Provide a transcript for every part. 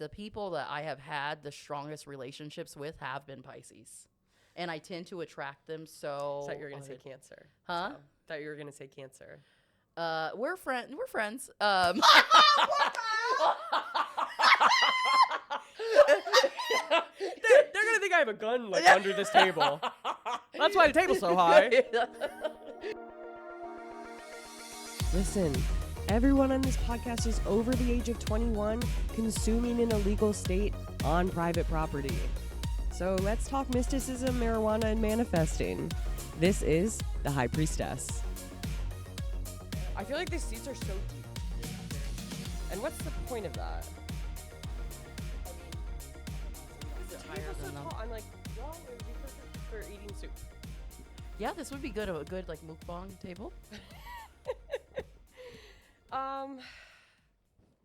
the people that I have had the strongest relationships with have been Pisces. And I tend to attract them so... I thought you were going to say Cancer. Huh? So, thought you were going to say Cancer. We're friends. They're going to think I have a gun, like, under this table. That's why the table's so high. Listen, everyone on this podcast is over the age of 21, consuming in a legal state on private property. So let's talk mysticism, marijuana, and manifesting. This is the High Priestess. I feel like these seats are so deep. And what's the point of that? I'm like, well, it would be perfect for eating soup. Yeah, this would be good. A good, like, mukbang table.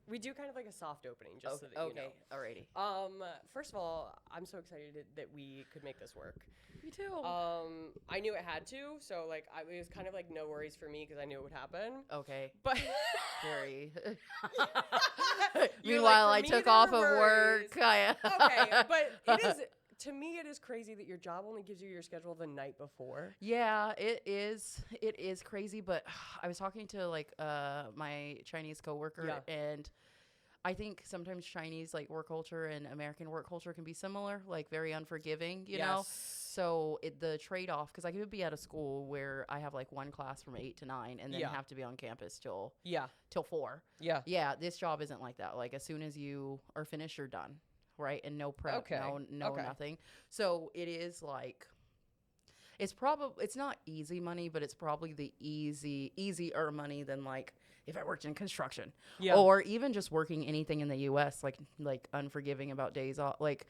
We do kind of like a soft opening, just so that you know. Okay, alrighty. First of all, I'm so excited that we could make this work. Me too. I knew it had to, so like it was kind of like no worries for me because I knew it would happen. Okay. But very. You're Meanwhile, like, I for me, took there off were of work. Okay, but it is. To me, it is crazy that your job only gives you your schedule the night before. Yeah, it is. It is crazy, but I was talking to like my Chinese coworker, and I think sometimes Chinese like work culture and American work culture can be similar, like very unforgiving, you know? So the trade-off, because I could be at a school where I have like one class from 8 to 9 and then have to be on campus till 4. Yeah, this job isn't like that. Like as soon as you are finished, you're done. Right, and no prep, no nothing. So it is like, it's not easy money, but it's probably the easier money than like if I worked in construction, or even just working anything in the U.S. Like unforgiving about days off. Like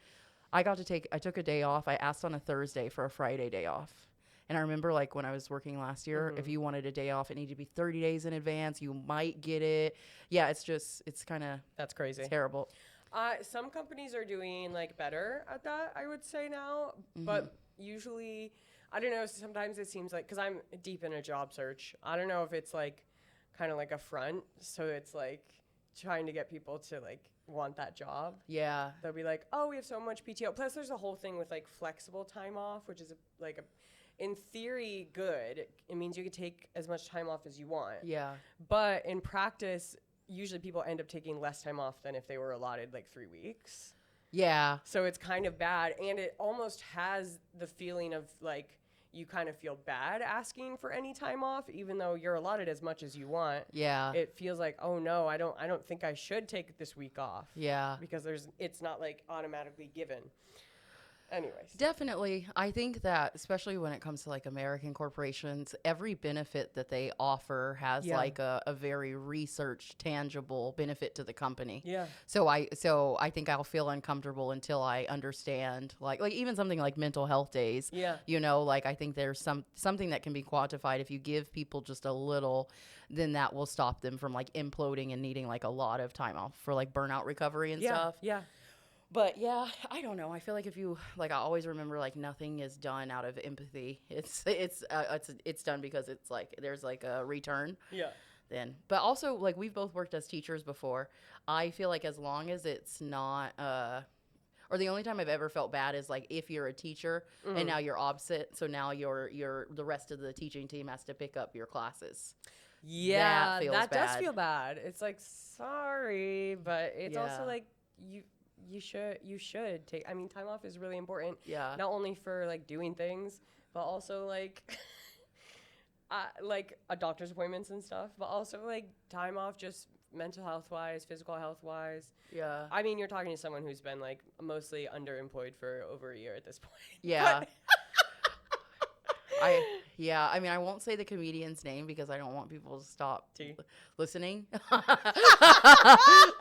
I took a day off. I asked on a Thursday for a Friday day off. And I remember, like, when I was working last year, if you wanted a day off, it needed to be 30 days in advance. You might get it. Yeah, it's kind of... That's crazy. Terrible. Some companies are doing like better at that, I would say now, but usually, I don't know, sometimes it seems like, because I'm deep in a job search, I don't know if it's like kind of like a front, so it's like trying to get people to like want that job. Yeah. They'll be like, oh, we have so much PTO. Plus there's a whole thing with like flexible time off, which is in theory good. It means you can take as much time off as you want. Yeah. But in practice, usually people end up taking less time off than if they were allotted like 3 weeks. Yeah. So it's kind of bad. And it almost has the feeling of like you kind of feel bad asking for any time off, even though you're allotted as much as you want. Yeah. It feels like, oh no, I don't think I should take this week off. Yeah. Because it's not like automatically given. Anyways. Definitely. I think that especially when it comes to like American corporations, every benefit that they offer has like a very researched, tangible benefit to the company. Yeah. So I think I'll feel uncomfortable until I understand like even something like mental health days. Yeah. You know, like I think there's something that can be quantified. If you give people just a little, then that will stop them from like imploding and needing like a lot of time off for like burnout recovery and stuff. Yeah. But yeah, I don't know. I feel like if you like, I always remember like nothing is done out of empathy. It's done because it's like there's like a return. Yeah. But also like we've both worked as teachers before. I feel like as long as it's not or the only time I've ever felt bad is like if you're a teacher and now you're opposite, so now you're the rest of the teaching team has to pick up your classes. Yeah, that does feel bad. It's like sorry, but it's also like you should take, I mean, time off is really important. Yeah. Not only for like doing things, but also like a doctor's appointments and stuff, but also like time off just mental health wise, physical health wise. Yeah. I mean, you're talking to someone who's been like mostly underemployed for over a year at this point. Yeah. I mean, I won't say the comedian's name because I don't want people to stop listening.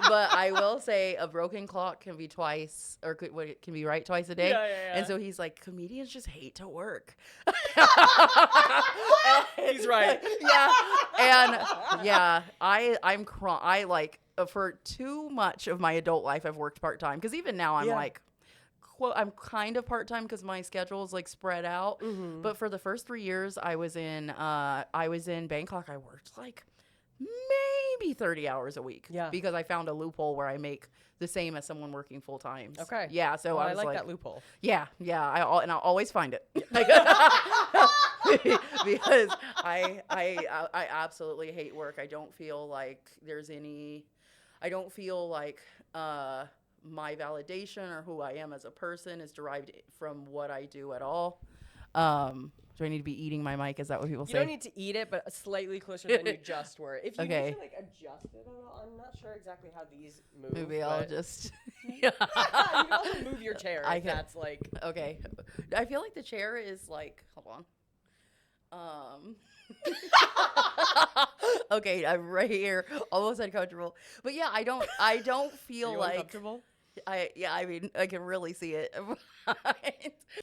But I will say a broken clock can be twice, or can be right twice a day. Yeah. And so he's like, comedians just hate to work. He's right. Yeah. And yeah, I like for too much of my adult life, I've worked part-time. Because even now I'm like, I'm kind of part-time because my schedule is like spread out. But for the first 3 years I was in Bangkok, I worked like maybe 30 hours a week. Yeah. Because I found a loophole where I make the same as someone working full time. Okay. Yeah. So well, I was like that loophole. Yeah. Yeah. I'll always find it. Because I absolutely hate work. I don't feel like my validation or who I am as a person is derived from what I do at all. Do I need to be eating my mic? Is that what people say? You don't need to eat it, but slightly closer than you just were. If you need to like adjust it a little, I'm not sure exactly how these move. Maybe I'll just. You can also move your chair. That's like. Okay. I feel like the chair is like. Hold on. Okay, I'm right here, almost uncomfortable. But yeah, I don't feel like uncomfortable? I mean, I can really see it.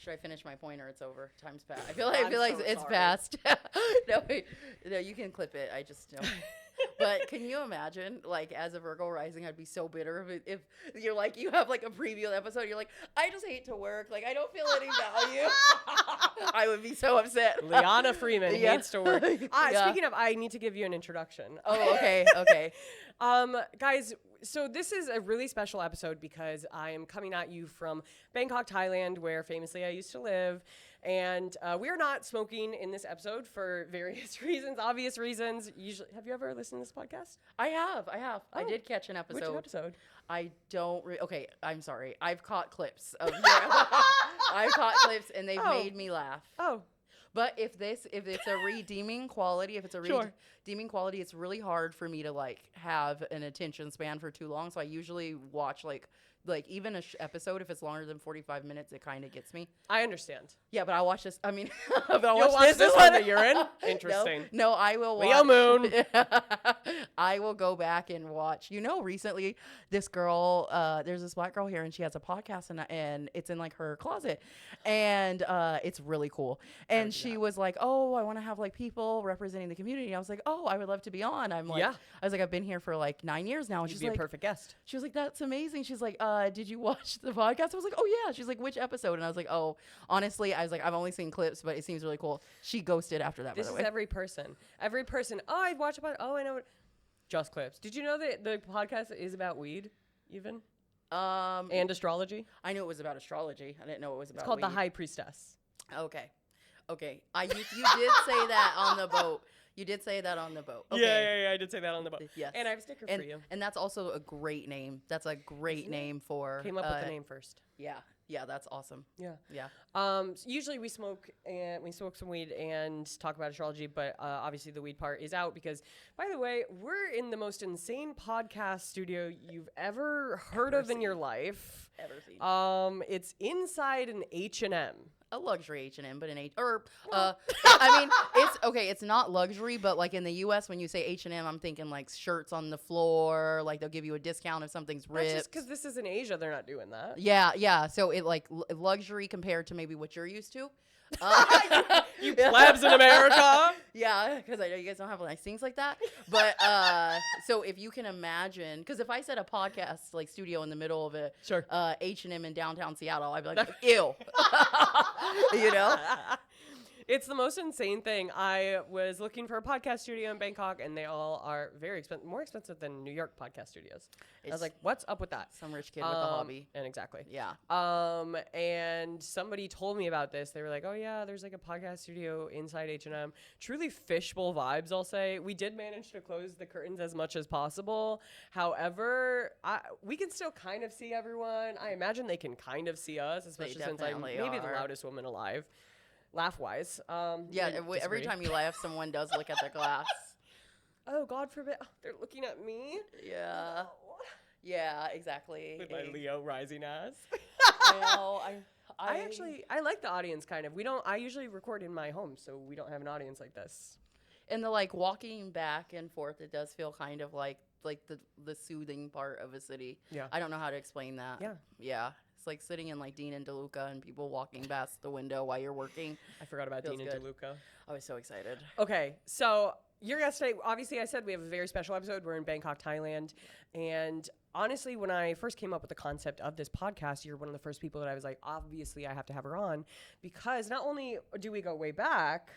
Should I finish my point or it's over? Time's passed. I feel like it's past. No, you can clip it. I just don't. But can you imagine, like, as a Virgo rising, I'd be so bitter if you're like, you have like a preview episode, you're like, I just hate to work, like I don't feel any value. I would be so upset. Le'Ana Freeman hates to work. Speaking of, I need to give you an introduction. Oh, okay. Guys, so this is a really special episode because I am coming at you from Bangkok, Thailand, where famously I used to live. And we are not smoking in this episode for various reasons, obvious reasons. Usually, have you ever listened to this podcast? I have. Oh. I did catch an episode. Which episode? I don't. Okay, I'm sorry. I've caught clips of. I've caught clips, and they've made me laugh. Oh. But if it's a redeeming quality, redeeming quality, it's really hard for me to like have an attention span for too long. So I usually watch like even a episode, if it's longer than 45 minutes, it kind of gets me. I understand. Yeah, but I'll watch this. I mean, but I'll watch this one that you're in? Interesting. No, I will watch. Leo Moon. I will go back and watch. Recently, this girl, there's this black girl here, and she has a podcast, and it's in like her closet, and it's really cool. And she was like, "Oh, I want to have like people representing the community." I was like, "Oh, I would love to be on." I was like, "I've been here for like 9 years now." And she's she's like, a perfect guest. She was like, "That's amazing." She's like, "Did you watch the podcast?" I was like, "Oh yeah." She's like, "Which episode?" And I was like, "Oh, honestly," I was like, "I've only seen clips, but it seems really cool." She ghosted after that. This is every person. Oh, I'd watch about. Oh, I know. Just clips. Did you know that the podcast is about weed, even? And astrology. I knew it was about astrology. I didn't know it was about. It's called weed. The High Priestess. Okay. You did say that on the boat. You did say that on the boat. Okay. Yeah, I did say that on the boat. Yes. And I have a sticker for you. And that's also a great name. That's a great name for. Came up with the name first. Yeah, that's awesome. Yeah. Usually we smoke some weed and talk about astrology, but obviously the weed part is out because, by the way, we're in the most insane podcast studio you've ever heard of in your life. Ever seen. It's inside an H&M. A luxury H&M, but I mean, it's okay. It's not luxury, but like in the U.S., when you say H&M, I'm thinking like shirts on the floor. Like they'll give you a discount if something's ripped. That's just because this is in Asia, they're not doing that. Yeah. So it like luxury compared to maybe what you're used to. You plebs in America. Yeah, because I know you guys don't have nice things like that. But so if you can imagine, because if I said a podcast like studio in the middle of a H&M in downtown Seattle, I'd be like, ew. It's the most insane thing. I was looking for a podcast studio in Bangkok, and they all are very expensive, more expensive than New York podcast studios. I was like, what's up with that? Some rich kid with a hobby. And exactly. Yeah. And somebody told me about this. They were like, oh, yeah, there's like a podcast studio inside H&M. Truly fishbowl vibes, I'll say. We did manage to close the curtains as much as possible. However, we can still kind of see everyone. I imagine they can kind of see us, especially since I'm maybe the loudest woman alive. Laugh-wise. Every time you laugh, someone does look at the glass. Oh, God forbid. Oh, they're looking at me? Yeah. Oh. Yeah, exactly. With my Leo rising ass. I know. I like the audience, kind of. I usually record in my home, so we don't have an audience like this. And the, like, walking back and forth, it does feel kind of like the soothing part of a city. Yeah. I don't know how to explain that. Yeah. It's like sitting in like Dean and DeLuca and people walking past the window while you're working. I forgot about Dean and DeLuca. I was so excited. Okay, so your guest today, obviously I said we have a very special episode. We're in Bangkok, Thailand. And honestly, when I first came up with the concept of this podcast, you're one of the first people that I was like, obviously I have to have her on. Because not only do we go way back,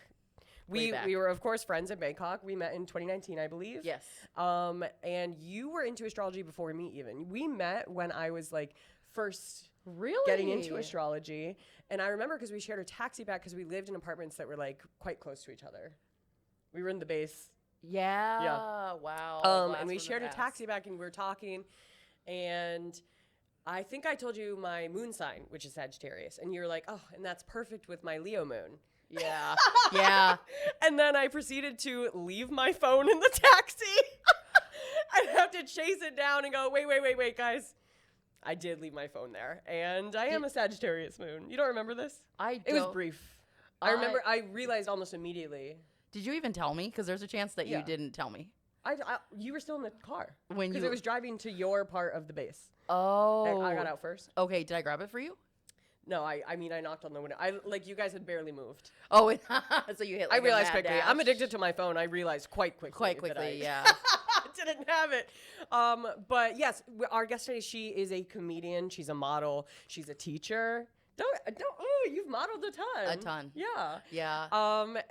We back. were of course friends in Bangkok. We met in 2019, I believe. Yes. And you were into astrology before me even. We met when I was like first Really getting into astrology. And I remember because we shared a taxi back because we lived in apartments that were like quite close to each other. We were in the base. Yeah. Wow. And we shared a taxi back and we were talking. And I think I told you my moon sign, which is Sagittarius. And you're like, oh, and that's perfect with my Leo moon. Yeah. Yeah. And then I proceeded to leave my phone in the taxi. I'd have to chase it down and go, wait, guys. I did leave my phone there. And I am a Sagittarius moon. You don't remember this? It was brief. I remember, I realized almost immediately. Did you even tell me? Because there's a chance that you didn't tell me. You were still in the car. Because it was driving to your part of the base. Oh. I got out first. Okay, did I grab it for you? No, I mean, I knocked on the window. You guys had barely moved. Oh, so you hit like I realized a mad quickly. dash. I'm addicted to my phone. I realized quite quickly. Yeah. Didn't have it. But yes, our guest today, she is a comedian. She's a model. She's a teacher. You've modeled a ton. A ton. Yeah. Yeah.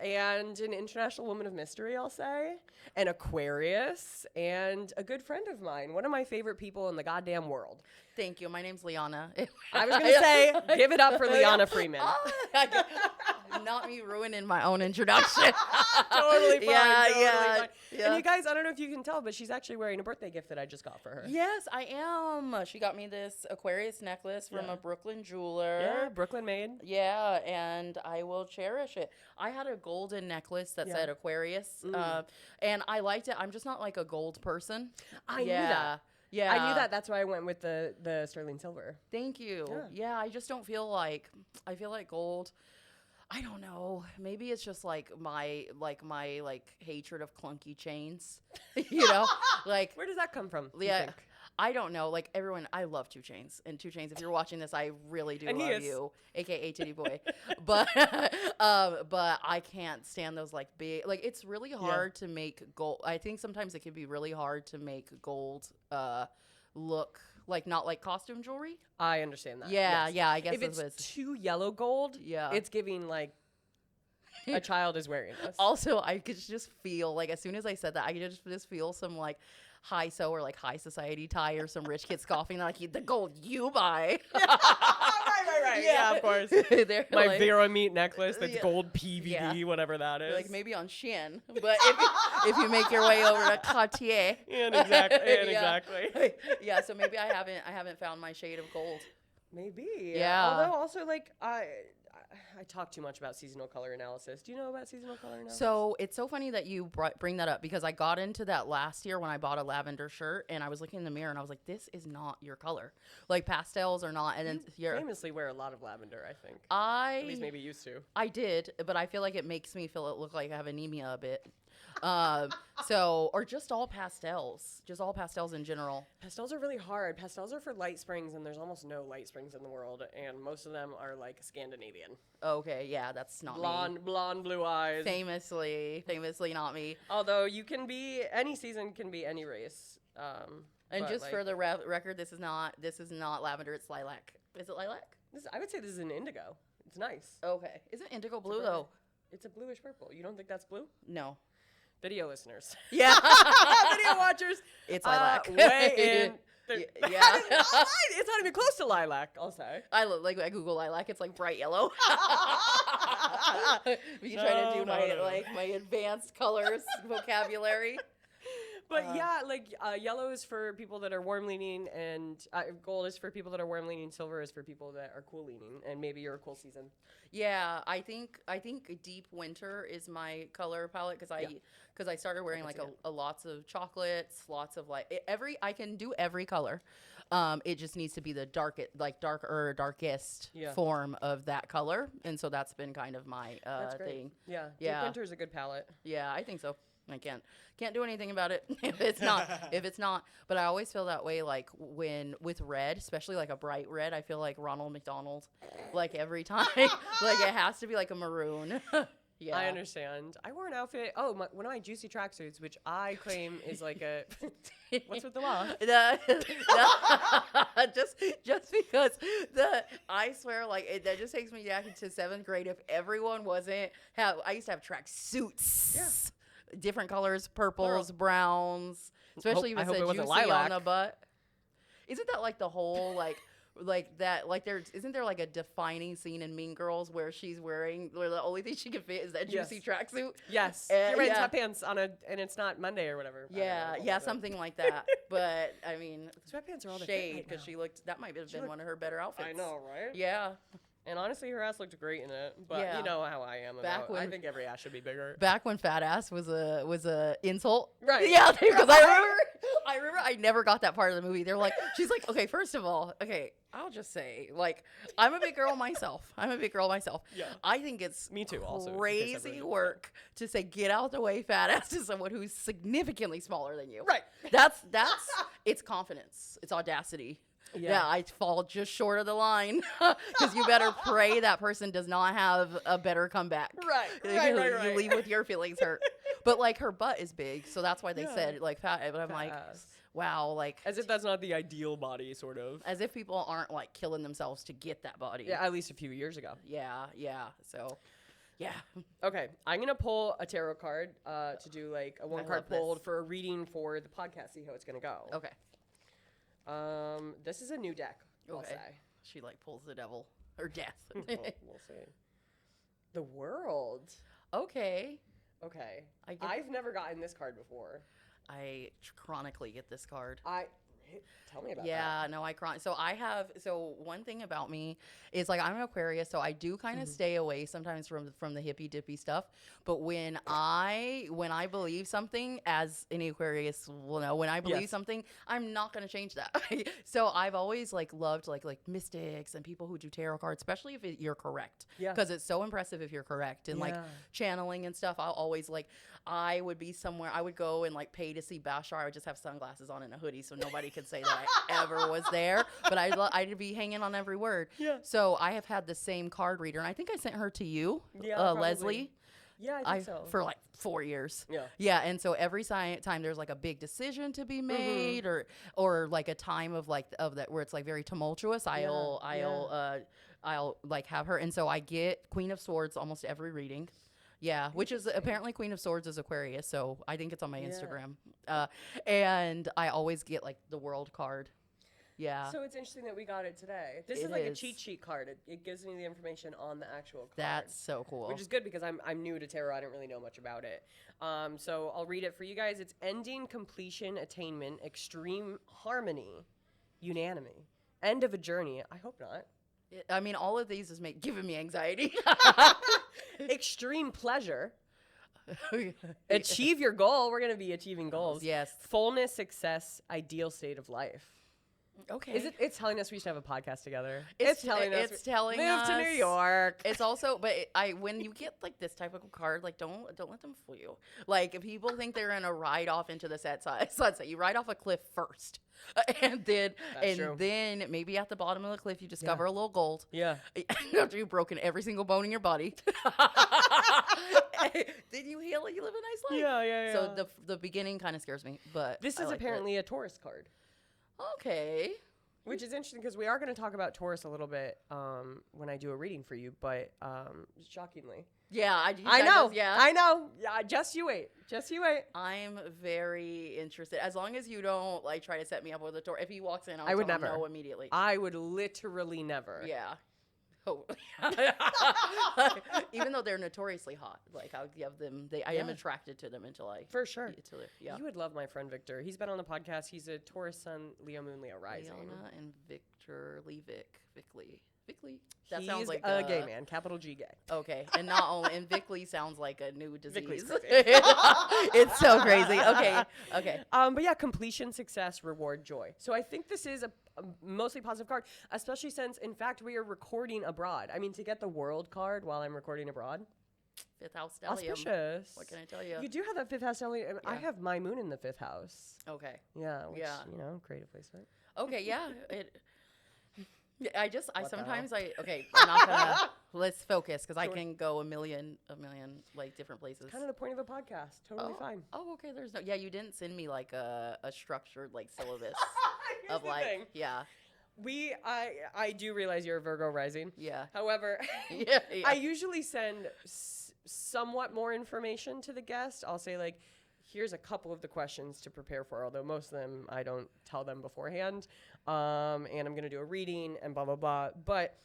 And an international woman of mystery, I'll say. An Aquarius and a good friend of mine. One of my favorite people in the goddamn world. Thank you. My name's Le'Ana. I was going to say, give it up for Le'Ana Freeman. Not me ruining my own introduction. Totally fine. Yeah. And you guys, I don't know if you can tell, but she's actually wearing a birthday gift that I just got for her. Yes, I am. She got me this Aquarius necklace from a Brooklyn jeweler. Yeah, Brooklyn made. Yeah, and I will cherish it. I had a golden necklace that said Aquarius, and I liked it. I'm just not like a gold person. I knew that. Yeah, I knew that. That's why I went with the sterling silver. Thank you. Yeah, I just don't feel like I feel like gold. I don't know. Maybe it's just like my hatred of clunky chains. You know, like where does that come from? Yeah, I don't know. Like everyone, I love 2 Chainz. And 2 Chainz, if you're watching this, I really do love you, aka Titty Boy. But I can't stand those like big. Like it's really hard to make gold. I think sometimes it can be really hard to make gold look like not like costume jewelry. I understand that. Yeah, yeah. I guess if it's too yellow gold, it's giving like a child is wearing this. Also, I could just feel like as soon as I said that, I could just feel some like high or like high society tie or some rich kid scoffing like the gold you buy. Right. Yeah, of course. My like, Vera meat necklace that's gold PVD, whatever that is. Like maybe on Shein, but if you make your way over to Cartier. Exactly. Yeah, so maybe I haven't found my shade of gold. Maybe. Yeah. Although also like I talk too much about seasonal color analysis. Do you know about seasonal color analysis? So it's so funny that you bring that up because I got into that last year when I bought a lavender shirt and I was looking in the mirror and I was like, this is not your color. Like pastels are not. And then you famously wear a lot of lavender, I think. At least maybe used to. I did, but I feel like it makes me look like I have anemia a bit. Or just all pastels in general. Pastels are really hard. Pastels are for light springs, and there's almost no light springs in the world, and most of them are like Scandinavian. Okay, yeah, that's not me. Blonde, blue eyes. Famously not me. Although any season can be any race. And just for the record, this is not lavender. It's lilac. Is it lilac? I would say this is an indigo. It's nice. Okay, isn't indigo blue though? It's a bluish purple. You don't think that's blue? No. Video listeners. Yeah. Video watchers. It's lilac. Way in. Yeah. It's not even close to lilac, I'll say. I Google lilac. It's like bright yellow. You try to do my advanced colors vocabulary. But yellow is for people that are warm leaning, and gold is for people that are warm leaning. Silver is for people that are cool leaning, and maybe you're a cool season. Yeah, I think deep winter is my color palette because I started wearing lots of chocolates, lots of I can do every color. It just needs to be the darkest form of that color, and so that's been kind of my thing. Yeah, deep winter is a good palette. Yeah, I think so. I can't do anything about it if it's not. But I always feel that way, like with red, especially like a bright red. I feel like Ronald McDonald, like every time, like it has to be like a maroon. Yeah, I understand. I wore an outfit. One of my juicy tracksuits, which I claim is like a. What's with the law? just because I swear, like, that just takes me back into 7th grade. If everyone wasn't, I used to have track suits. Yeah. Different colors, purples, browns, especially if it said juicy on the butt. Isn't that like the whole, like that, like isn't there like a defining scene in Mean Girls where she's where the only thing she can fit is that juicy tracksuit? Yes. You're wearing sweatpants and it's not Monday or whatever. Yeah, something like that. But I mean, sweatpants are all the shade because that might have been one of her better outfits. I know, right? Yeah. And honestly, her ass looked great in it. But you know how I am about I think every ass should be bigger. Back when fat ass was a insult. Right. Yeah, because I remember I never got that part of the movie. They're like, she's like, okay, first of all, okay, I'll just say, like, I'm a big girl myself. Yeah. I think it's me too. Also, crazy work to say, get out the way, fat ass, to someone who's significantly smaller than you. Right. That's it's confidence. It's audacity. Yeah, I fall just short of the line because you better pray that person does not have a better comeback. Right. You leave with your feelings hurt. But like her butt is big, so that's why they said like fat. But I'm like, wow, like as if that's not the ideal body, sort of. As if people aren't like killing themselves to get that body. Yeah, at least a few years ago. Yeah. So. Yeah. Okay, I'm gonna pull a tarot card to do like a 1-card pull for a reading for the podcast. See how it's gonna go. Okay. This is a new deck. I'll say. She like pulls the devil or death. We'll see. The World. Okay. I've never gotten this card before. I chronically get this card. Tell me about that. Yeah, no, so one thing about me is like I'm an Aquarius, so I do kind of stay away sometimes from the hippy dippy stuff. But when I believe something, as any Aquarius will know, when I believe something, I'm not going to change that. So I've always like loved like mystics and people who do tarot cards, especially if you're correct. Yeah. Because it's so impressive if you're correct and like channeling and stuff. I'll always like I would be somewhere. I would go and like pay to see Bashar. I would just have sunglasses on and a hoodie, so nobody could say that I ever was there. But I'd be hanging on every word. Yeah. So I have had the same card reader, and I think I sent her to you, Leslie. Yeah, I think so. For like 4 years. Yeah. Yeah, and so every time there's like a big decision to be made, or like a time of that where it's like very tumultuous, I'll like have her, and so I get Queen of Swords almost every reading. Yeah, which is apparently Queen of Swords is Aquarius, so I think it's on my Instagram. And I always get like the World card. Yeah. So it's interesting that we got it today. This is like a cheat sheet card. It gives me the information on the actual card. That's so cool. Which is good because I'm new to tarot. I didn't really know much about it. So I'll read it for you guys. It's ending, completion, attainment, extreme harmony, unanimity, end of a journey. I hope not. I mean, all of these is giving me anxiety. Extreme pleasure. Achieve your goal. We're going to be achieving goals. Yes. Fullness, success, ideal state of life. Okay. It's telling us we should have a podcast together. It's telling us move to New York. It's also, but when you get like this type of card, like don't let them fool you. Like if people think they're gonna ride off into the sunset, you ride off a cliff first, and then maybe at the bottom of the cliff you discover a little gold. Yeah. After you've broken every single bone in your body. Then you heal and you live a nice life. Yeah. So the beginning kind of scares me, but this is apparently a Taurus card. Okay. Which is interesting because we are going to talk about Taurus a little bit when I do a reading for you, but shockingly. Yeah, I know. I know. Yeah, just you wait. I'm very interested. As long as you don't like try to set me up with a Taurus. If he walks in, I would never know immediately. I would literally never. Yeah. Oh. Even though they're notoriously hot, like I'll give them. I am attracted to them until I. For sure. Yeah. You would love my friend Victor. He's been on the podcast. He's a Taurus Sun, Leo Moon, Leo Rising. Le'Ana and Victor Vickley. That sounds like a gay man. Capital G gay. Okay, and not only and Vickley sounds like a new disease. Crazy. It's so crazy. Okay. But yeah, completion, success, reward, joy. So I think this is a mostly positive card, especially since, in fact, we are recording abroad. I mean, to get the World card while I'm recording abroad. 5th house Stellium. Auspicious. What can I tell you? You do have that 5th house Stellium. And I have my moon in the 5th house. Okay. Yeah. Which, creative placement. Okay. Yeah. I'm not gonna. Let's focus because I can go a million like different places. Kind of the point of a podcast. Totally fine. Oh, okay. There's no. Yeah, you didn't send me like a structured like syllabus of like. Thing. Yeah. I do realize you're a Virgo rising. Yeah. However, Yeah. I usually send somewhat more information to the guest. I'll say like, here's a couple of the questions to prepare for, although most of them I don't tell them beforehand. And I'm going to do a reading and blah, blah, blah. But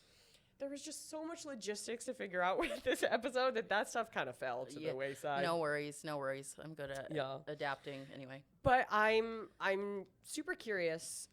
there was just so much logistics to figure out with this episode that stuff kind of fell to the wayside. No worries. I'm good at adapting anyway. But I'm super curious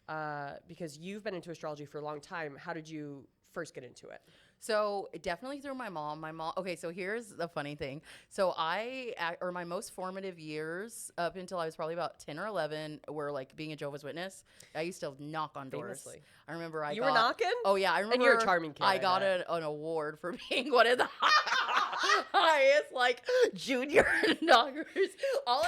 because you've been into astrology for a long time. How did you first get into it? So definitely through my mom. Okay, so here's the funny thing. So my most formative years up until I was probably about 10 or 11 were like being a Jehovah's Witness. I used to knock on doors. Famously. I remember you were knocking? Oh yeah, I remember. And you're a charming kid. I got an award for being one of the highest like junior knockers. All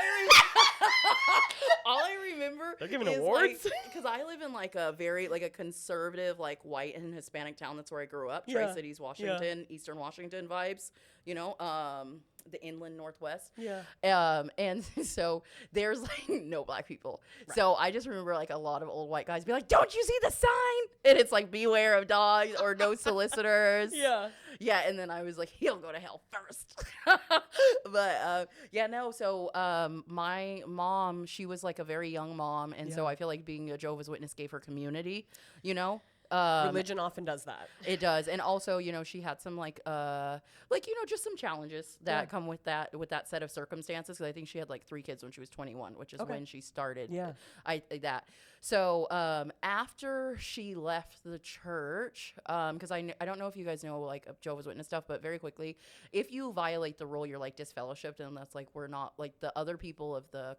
I remember They're giving is awards? because I live in like a very like a conservative like white and Hispanic town. That's where I grew up. Tri-Cities, Washington, Eastern Washington vibes. You know, the inland Northwest. Yeah. And so there's like no black people. Right. So I just remember like a lot of old white guys be like, "Don't you see the sign?" And it's like, "Beware of dogs" or "No solicitors." Yeah. And then I was like, "He'll go to hell first." But So my mom, she was like a very young mom, and so I feel like being a Jehovah's Witness gave her community. You know. Religion often does that. It does. And also, you know, she had some just some challenges that come with that set of circumstances. Cause I think she had like 3 kids when she was 21, which is when she started. So, after she left the church, cause I don't know if you guys know like Jehovah's Witness stuff, but very quickly, if you violate the rule, you're like disfellowshipped. And that's like, we're not like the other people of the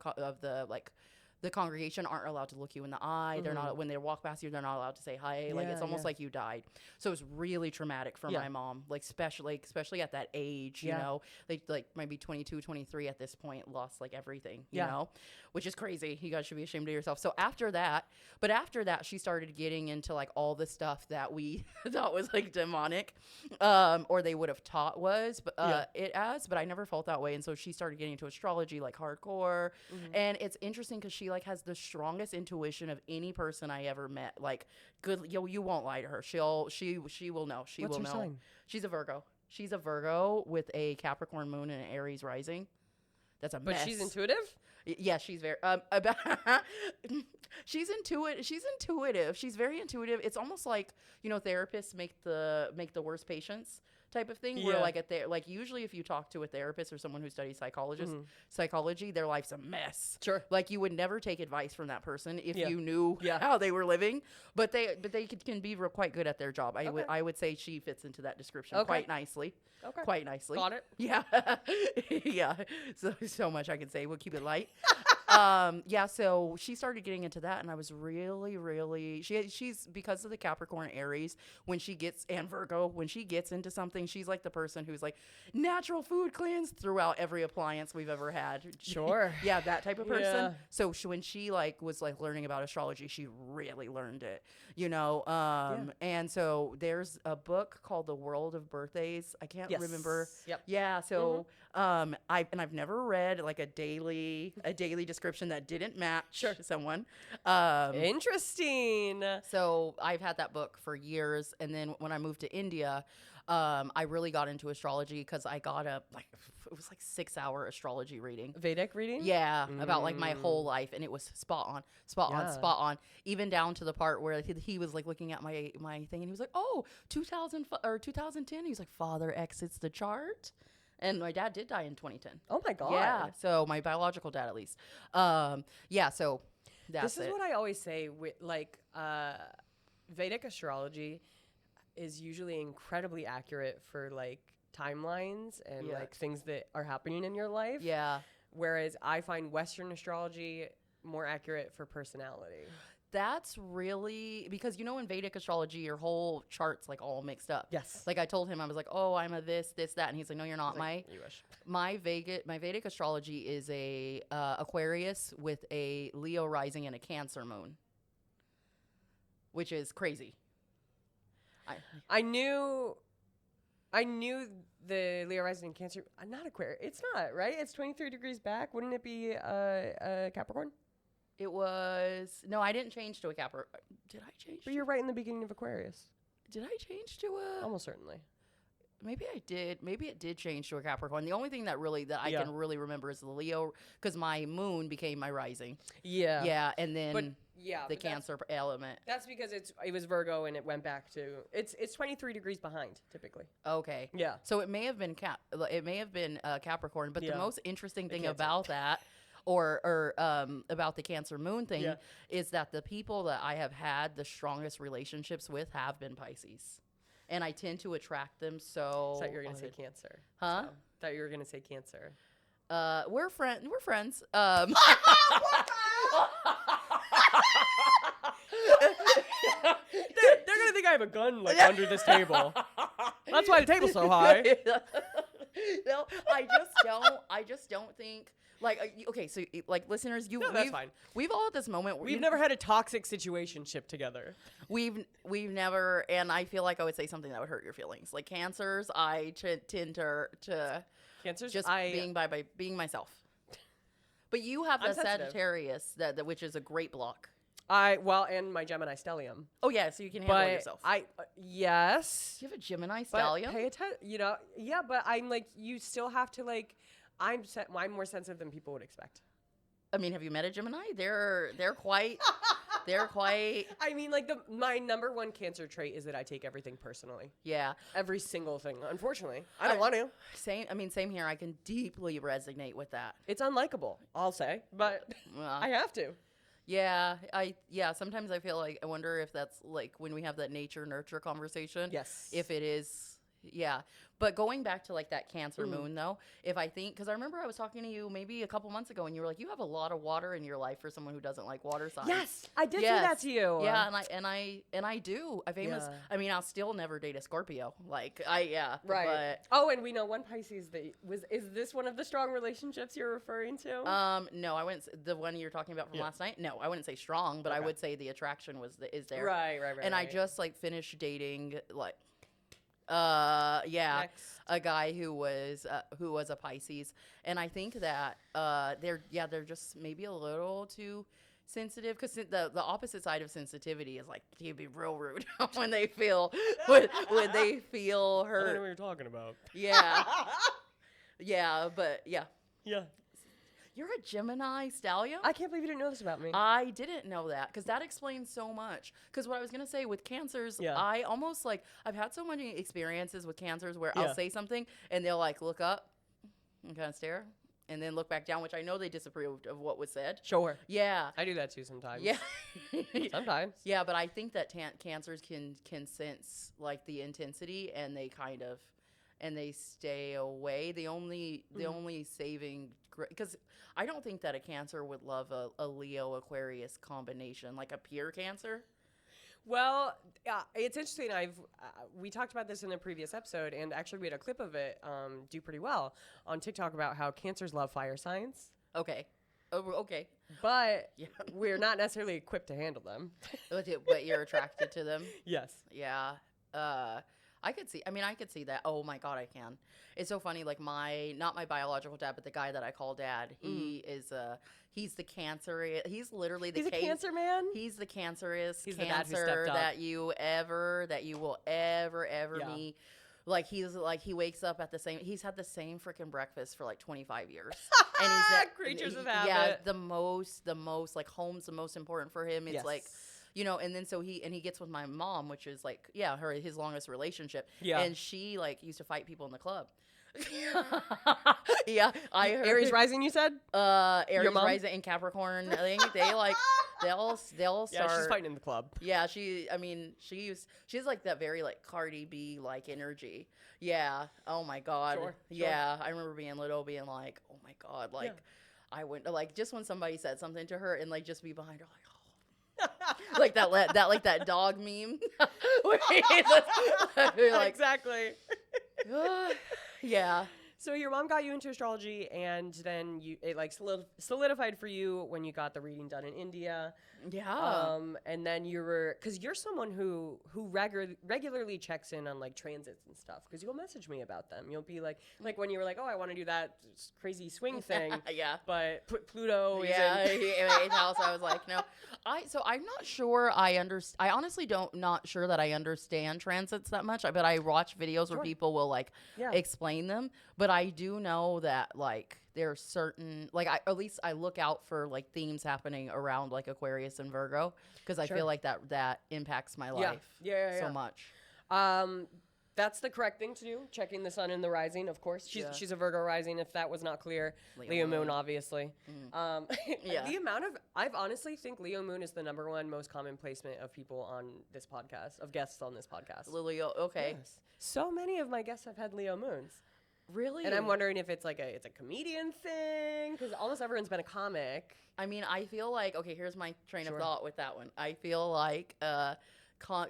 congregation aren't allowed to look you in the eye. Mm-hmm. They're not, when they walk past you, they're not allowed to say hi. Like, it's almost like you died. So it was really traumatic for my mom, like, especially at that age, you know, they like maybe 22, 23 at this point, lost like everything, you know, which is crazy. You guys should be ashamed of yourself. So after that, she started getting into like all the stuff that we thought was like demonic, or they would have taught was, but I never felt that way. And so she started getting into astrology, like hardcore. Mm-hmm. And it's interesting because she like has the strongest intuition of any person I ever met. Like, good, you won't lie to her. She will know. She What's will her know. Sign? She's a Virgo. She's a Virgo with a Capricorn moon and an Aries rising. That's a mess. But she's intuitive? Yeah, she's very she's intuitive. She's very intuitive. It's almost like, you know, therapists make the worst patients type of thing, where like usually if you talk to a therapist or someone who studies psychology, their life's a mess. Sure. Like you would never take advice from that person if you knew how they were living, but they can be quite good at their job. I would say she fits into that description quite nicely. Okay. Quite nicely. Got it. Yeah. Yeah. So much I can say. We'll keep it light. So she started getting into that, and I was really she's because of the Capricorn Aries, and Virgo, when she gets into something, she's like the person who's like natural food cleanse throughout every appliance we've ever had. Sure. Yeah, that type of person. So when she like was like learning about astrology, she really learned it, you know. And so there's a book called The World of Birthdays. I can't remember. Yep. Yeah. So I've never read like a daily description that didn't match someone. Interesting. So I've had that book for years, and then when I moved to India, I really got into astrology because I got it was like 6-hour astrology reading. Vedic reading? Yeah, about like my whole life, and it was spot on, even down to the part where he was like looking at my thing, and he was like, "Oh, 2010." He was like, "Father exits the chart." And my dad did die in 2010. Oh my God. Yeah. So my biological dad, at least. So that's This is what I always say with like Vedic astrology is usually incredibly accurate for like timelines and like things that are happening in your life. Yeah. Whereas I find Western astrology more accurate for personality. That's really because, you know, in Vedic astrology, your whole chart's like all mixed up. Yes. Like I told him, I was like, "Oh, I'm a this, that," and he's like, "No, you're not." You wish. My Vedic astrology is a Aquarius with a Leo rising and a Cancer moon, which is crazy. I knew the Leo rising in Cancer. Not Aquarius. It's not, right? It's 23 degrees back. Wouldn't it be Capricorn? It was no, I didn't change to a Capricorn. Did I change? But you're right in the beginning of Aquarius. Did I change to a? Almost certainly. Maybe I did. Maybe it did change to a Capricorn. The only thing that I can really remember is the Leo, because my moon became my rising. Yeah. Yeah, and then the Cancer element. That's because it was Virgo and it went back to it's 23 degrees behind typically. Okay. Yeah. So it may have been Capricorn, but the most interesting thing Cancer. about that, or about the Cancer moon thing, is that the people that I have had the strongest relationships with have been Pisces. And I tend to attract them so. I thought you were going to say Cancer. Huh? Thought you were going to say Cancer. We're friends. They're going to think I have a gun under this table. That's why the table's so high. No, I just don't think. Okay, so listeners, that's fine. We've all at this moment. We've never had a toxic situationship together. We've never, and I feel like I would say something that would hurt your feelings. Like Cancers, I tend to Cancers, just being myself. But you have the Sagittarius that which is a great block. And my Gemini Stellium. Oh yeah, so you can handle yourself. Yes. You have a Gemini Stellium. Pay attention. But I'm you still have to I'm more sensitive than people would expect. I mean, have you met a Gemini? They're quite. They're quite. I mean, my number one Cancer trait is that I take everything personally. Yeah. Every single thing. Unfortunately, I don't want to. Same here. I can deeply resonate with that. It's unlikable, I'll say, but I have to. Yeah, sometimes I feel like I wonder if that's when we have that nature nurture conversation. Yes. If it is, yeah. But going back to that Cancer moon though, if I think, because I remember I was talking to you maybe a couple months ago and you were like, you have a lot of water in your life for someone who doesn't like water signs. Yes, I did say that to you. Yeah, and I do. I mean, I'll still never date a Scorpio. Right. But, and we know one Pisces is this one of the strong relationships you're referring to? No, I wouldn't. The one you're talking about from last night. No, I wouldn't say strong, but I would say the attraction is there. Right. And I just finished dating a guy who was a Pisces, and I think that they're just maybe a little too sensitive, because the opposite side of sensitivity is he'd be real rude when they feel when they feel hurt. I don't know what you're talking about. Yeah, but yeah. Yeah. You're a Gemini Stellium? I can't believe you didn't know this about me. I didn't know that, because that explains so much. Because what I was going to say with Cancers, I almost I've had so many experiences with Cancers where I'll say something and they'll look up and kind of stare and then look back down, which I know they disapproved of what was said. Sure. Yeah. I do that too sometimes. Yeah. Sometimes. Yeah, but I think that Cancers can sense the intensity, and they they stay away. The only saving, because I don't think that a Cancer would love a Leo Aquarius combination, a pure Cancer. Well, it's interesting. We talked about this in a previous episode, and actually we had a clip of it do pretty well on TikTok about how Cancers love fire signs. Okay. Oh, okay. But we're not necessarily equipped to handle them. But you're attracted to them? Yes. Yeah. I could see that. Oh my God, I can. It's so funny. Not my biological dad, but the guy that I call dad. He's the Cancer. He's literally the He's a Cancer man. He's the cancerous He's Cancer that you will ever meet. He wakes up at the same. He's had the same freaking breakfast for 25 years. And he's creatures of habit. Yeah, the most home's the most important for him. It's and then so he gets with my mom, which is his longest relationship. Yeah. And she used to fight people in the club. Yeah, I heard. Aries rising, you said? Aries rising and Capricorn. I think they'll start. Yeah, she's fighting in the club. Yeah, she's that very Cardi B energy. Yeah. Oh my God. Sure. Yeah, I remember being little, being oh my God, I went just when somebody said something to her and just be behind her that dog meme. Exactly. Yeah. So your mom got you into astrology, and then it like solidified for you when you got the reading done in India. Yeah. And then because you're someone who regularly checks in on like transits and stuff, because you'll message me about them. You'll be like when you were like, oh, I want to do that crazy swing thing. Yeah. But Pluto is yeah, in in my eighth house. I was like, no. I'm not sure I honestly not sure that I understand transits that much. But I watch videos where people will like explain them. But I do know that like there's certain like at least I look out for like themes happening around like Aquarius and Virgo, because I feel like that impacts my life so much. That's the correct thing to do. Checking the sun and the rising, of course. She's a Virgo rising, if that was not clear. Leo moon, obviously. The amount of I've honestly think Leo moon is the #1 most common placement of people on this podcast, of guests on this podcast. Leo, okay. Yes. So many of my guests have had Leo moons. Really? And I'm wondering if it's it's a comedian thing, because almost everyone's been a comic. I mean, I feel like, okay, here's my train of thought with that one. I feel like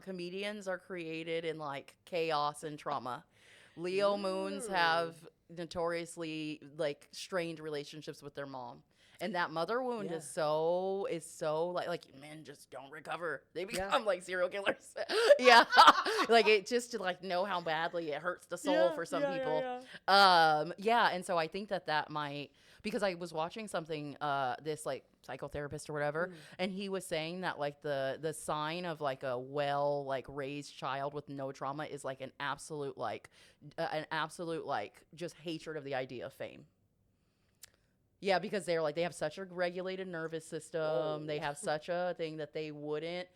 comedians are created in like chaos and trauma. Leo moons have notoriously like strained relationships with their mom. And that mother wound is so like men just don't recover. They become like serial killers. Like it just to like know how badly it hurts the soul for some people. And so I think that might, because I was watching something this like psychotherapist or whatever, and he was saying that like the sign of like a well like raised child with no trauma is like an absolute like just hatred of the idea of fame. Yeah, because they're like, they have such a regulated nervous system. Whoa. They have such a thing that they wouldn't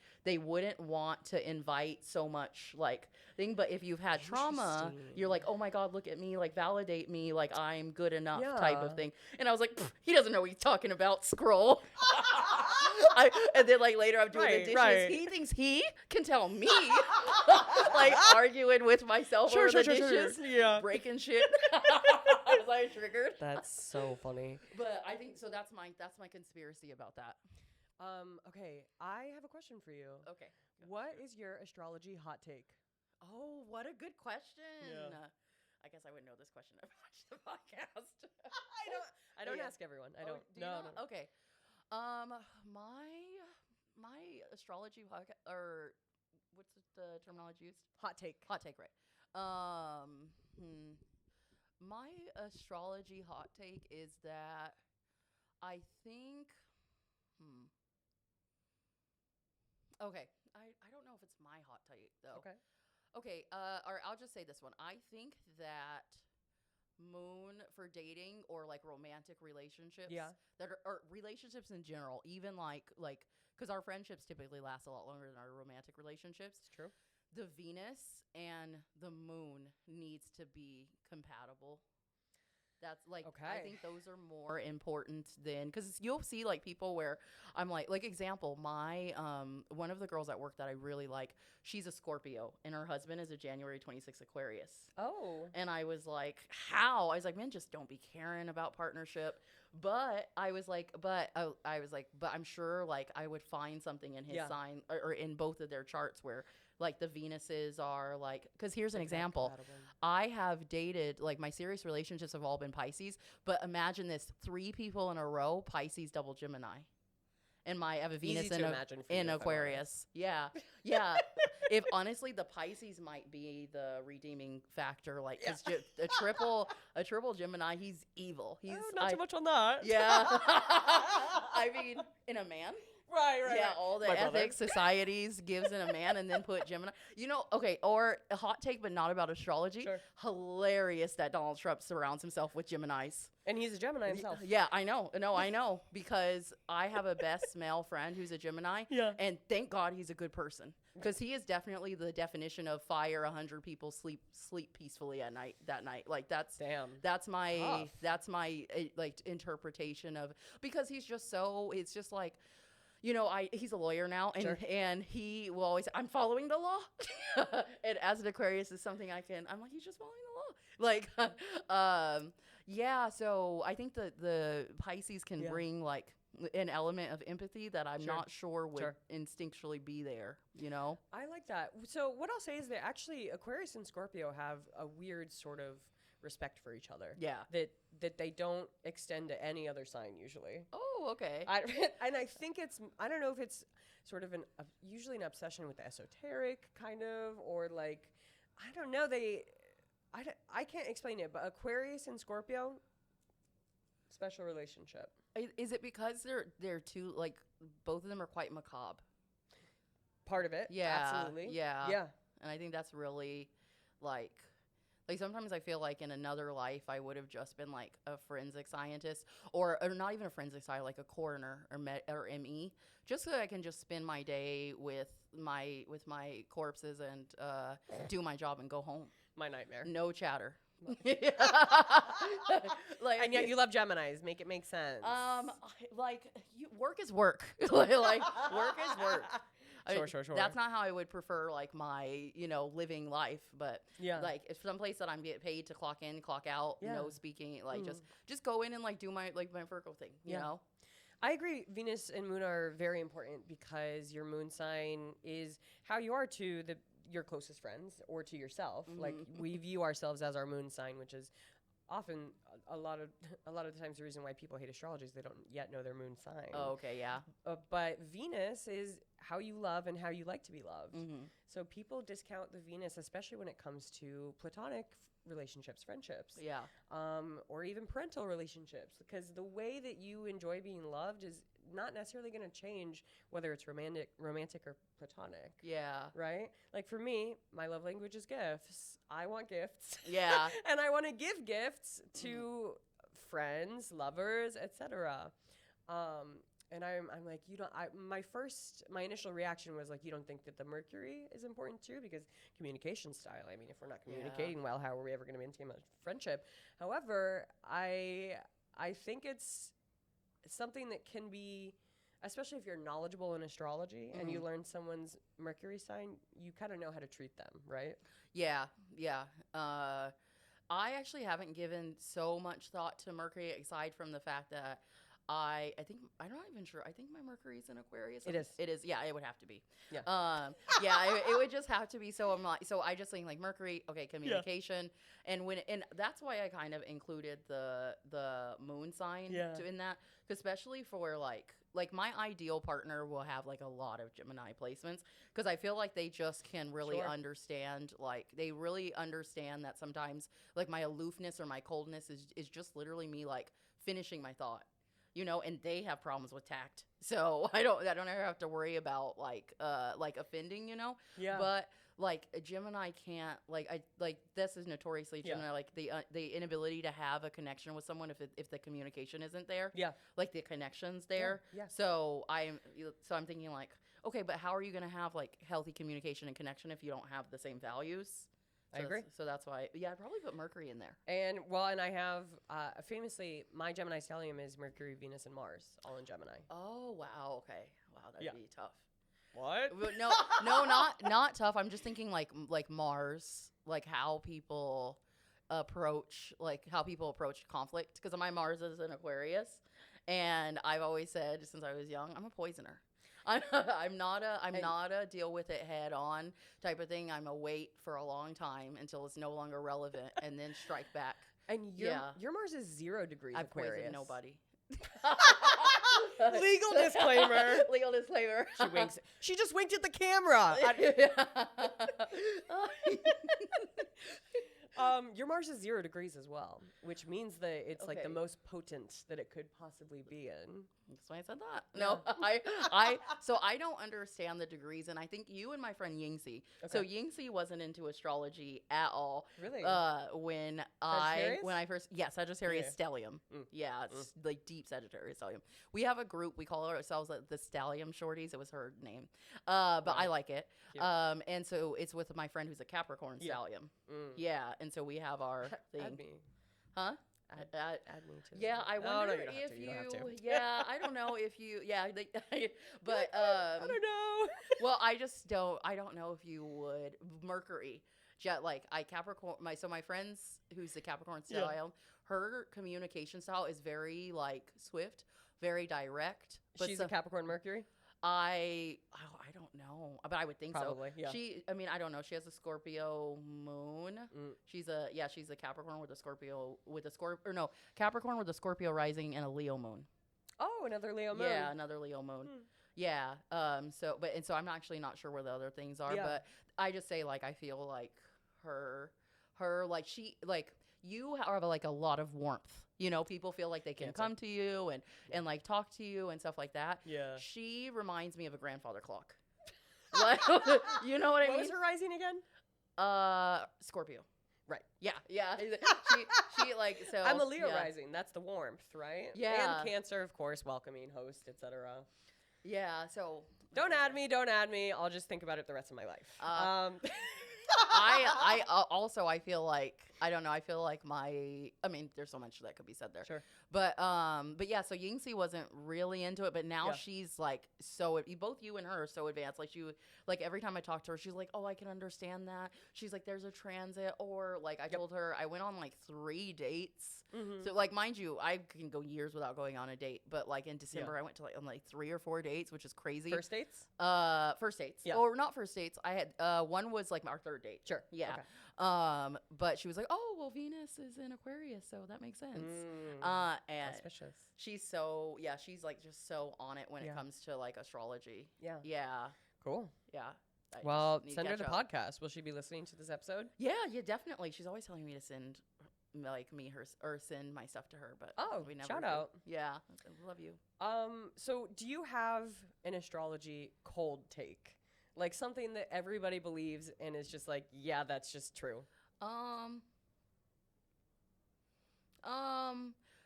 want to invite so much like thing. But if you've had trauma, you're like, oh my God, look at me, like validate me, like I'm good enough type of thing. And I was like, he doesn't know what he's talking about, scroll. And then like later I'm doing the dishes. He thinks he can tell me, like arguing with myself over the dishes, breaking shit. I was like triggered. That's so funny. But I think so. That's my conspiracy about that. Okay, I have a question for you. Okay. What is your astrology hot take? Oh, what a good question. Yeah. I guess I would know this question if I watched the podcast. I don't ask everyone. I don't. No. Okay. My astrology podcast, or what's the terminology used? Hot take. Hot take, right? My astrology hot take is that I think, okay, I don't know if it's my hot take, though. Okay, or I'll just say this one. I think that moon for dating or, like, romantic relationships that are relationships in general, even, like, because our friendships typically last a lot longer than our romantic relationships. It's true. The Venus and the moon needs to be compatible. That's like, I think those are more important than, because you'll see like people where I'm like example, my, one of the girls at work that I really like, she's a Scorpio and her husband is a January 26th Aquarius. Oh. And I was like, how? I was like, men just don't be caring about partnership. But I was like, but I'm sure like I would find something in his sign or in both of their charts where like the Venuses are like, because here's an example. I have dated, like my serious relationships have all been Pisces, but imagine this, 3 people in a row, Pisces double Gemini. And I have a Venus in Aquarius. Yeah. If honestly, the Pisces might be the redeeming factor, like because a triple Gemini, he's evil. He's not too much on that. Yeah. I mean, in a man. Right. Yeah, all the ethics societies gives in a man, and then put Gemini. You know, okay, or a hot take, but not about astrology. Sure. Hilarious that Donald Trump surrounds himself with Geminis. And he's a Gemini himself. Yeah, I know. No, I know. Because I have a best male friend who's a Gemini. Yeah. And thank God he's a good person. Because he is definitely the definition of fire 100 people sleep peacefully at night that night. Like that's my like interpretation of, because he's just so, it's just like, you know, he's a lawyer now, and he will always, I'm following the law. And as an Aquarius is something I'm like, he's just following the law. Like, yeah, so I think the Pisces can bring like an element of empathy that I'm not sure would instinctually be there, you know? I like that. So what I'll say is that actually Aquarius and Scorpio have a weird sort of respect for each other. Yeah. That they don't extend to any other sign usually. Oh, okay. And I think I don't know if it's sort of usually an obsession with the esoteric kind of, or like, I don't know. I can't explain it, but Aquarius and Scorpio, special relationship. Is it because they're two, like, both of them are quite macabre? Part of it. Yeah. Absolutely. Yeah. Yeah. And I think that's really, like sometimes I feel like in another life I would have just been like a forensic scientist, or not even a forensic scientist, like a coroner or ME, just so that I can just spend my day with my corpses and do my job and go home. My nightmare. No chatter. Like, and yet you love Geminis. Make it make sense. Work is work. like work is work. Sure. That's not how I would prefer like my, living life, but like if someplace that I'm getting paid to clock in, clock out, no speaking, like just go in and like do my Virgo thing, you know? I agree. Venus and moon are very important because your moon sign is how you are to your closest friends or to yourself. Like we view ourselves as our moon sign, which is often a lot of the times the reason why people hate astrology is they don't yet know their moon sign. Oh, okay, yeah. But Venus is how you love and how you like to be loved. So people discount the Venus, especially when it comes to platonic relationships, friendships, or even parental relationships, because the way that you enjoy being loved is not necessarily going to change whether it's romantic or platonic. Yeah. Right? Like for me, my love language is gifts. I want gifts. Yeah. And I want to give gifts to friends, lovers, etc. And I'm like, my initial reaction was like, you don't think that the Mercury is important too? Because communication style, I mean, if we're not communicating well, how are we ever going to maintain a friendship? However, I think it's something that can be, especially if you're knowledgeable in astrology and you learn someone's Mercury sign, you kind of know how to treat them, right? Yeah. I actually haven't given so much thought to Mercury, aside from the fact that I'm not even sure. I think my Mercury's in Aquarius. It is. It is. Yeah, it would have to be. Yeah. It would just have to be. So I just think like Mercury, okay, communication. And that's why I kind of included the moon sign in that, especially for like my ideal partner will have like a lot of Gemini placements, because I feel like they just can really understand, like they really understand that sometimes like my aloofness or my coldness is just literally me like finishing my thought. And they have problems with tact, so I don't ever have to worry about like offending, Yeah. But like a Gemini can't, this is notoriously Gemini, like the inability to have a connection with someone if the communication isn't there. Yeah. Like the connection's there. Yeah. So I'm thinking like, okay, but how are you gonna have like healthy communication and connection if you don't have the same values? I agree. So that's why, I'd probably put Mercury in there. And I have famously, my Gemini stellium is Mercury, Venus, and Mars, all in Gemini. Oh wow, okay, wow, that'd be tough. What? No, not tough. I'm just thinking like Mars, like how people approach conflict. Because my Mars is in Aquarius, and I've always said since I was young, I'm a poisoner. I'm not a deal with it head on type of thing. I'm a wait for a long time until it's no longer relevant and then strike back. And your Mars is 0 degrees Aquarius. Poisoned nobody. Legal disclaimer. Legal disclaimer. She winks. She just winked at the camera. Your Mars is 0 degrees as well, which means that it's like the most potent that it could possibly be in. That's why I said that. No, so I don't understand the degrees, and I think you and my friend Yingxi. Okay. So Yingxi wasn't into astrology at all. Really? When I first Sagittarius Stellium. Yeah, it's like deep Sagittarius Stellium. We have a group, we call ourselves the Stellium Shorties. It was her name, but I like it. Cute. And so it's with my friend who's a Capricorn Stellium. Yeah, and so we have our thing. Add me. Huh? Add me to. Yeah, I wonder if you. Yeah, I don't know if you. Yeah, but I don't know. Well, I don't know if you would. Mercury, Capricorn. My friend's who's the Capricorn stellium. Her communication style is very like swift, very direct. But she's a Capricorn Mercury. I don't know, but I would think Probably, so. yeah. I mean, I don't know. She has a Scorpio moon. She's a Capricorn with a Scorpio or no, Capricorn with a Scorpio rising and a Leo moon. Oh, another Leo moon. Yeah, another Leo moon. Yeah. So I'm actually not sure where the other things are, but I just say like I feel like her like you have like a lot of warmth. You know, people feel like they can come to you and like talk to you and stuff like that. Yeah. She reminds me of a grandfather clock. Like, you know what I mean? What was her rising again? Scorpio. Right. Yeah. She like so. I'm a Leo rising. That's the warmth, right? Yeah. And Cancer, of course, welcoming, host, etc. Yeah. So. Don't add me. I'll just think about it the rest of my life. I also I feel like I don't know. I feel like I mean, there's so much that could be said there. Sure. But yeah. So Yingxi wasn't really into it, but now she's like both you and her are so advanced. Like every time I talk to her, she's like, oh, I can understand that. She's like, there's a transit, or like I told her I went on like 3 dates. So like, mind you, I can go years without going on a date, but like in December I went to like 3 or 4 dates, which is crazy. First dates? First dates. Yeah. Or not first dates. I had one was like our 3rd date. Sure. Yeah. Okay. But she was like, oh, well, Venus is in Aquarius, so that makes sense. And auspicious. she's like just so on it when it comes to like astrology. Yeah. Yeah. Cool. Yeah. Well, send her the podcast. Will she be listening to this episode? Yeah, definitely. She's always telling me to send send my stuff to her, but we never shout do. out. Yeah. I love you. So do you have an astrology cold take? Like something that everybody believes and is just like, yeah, that's just true.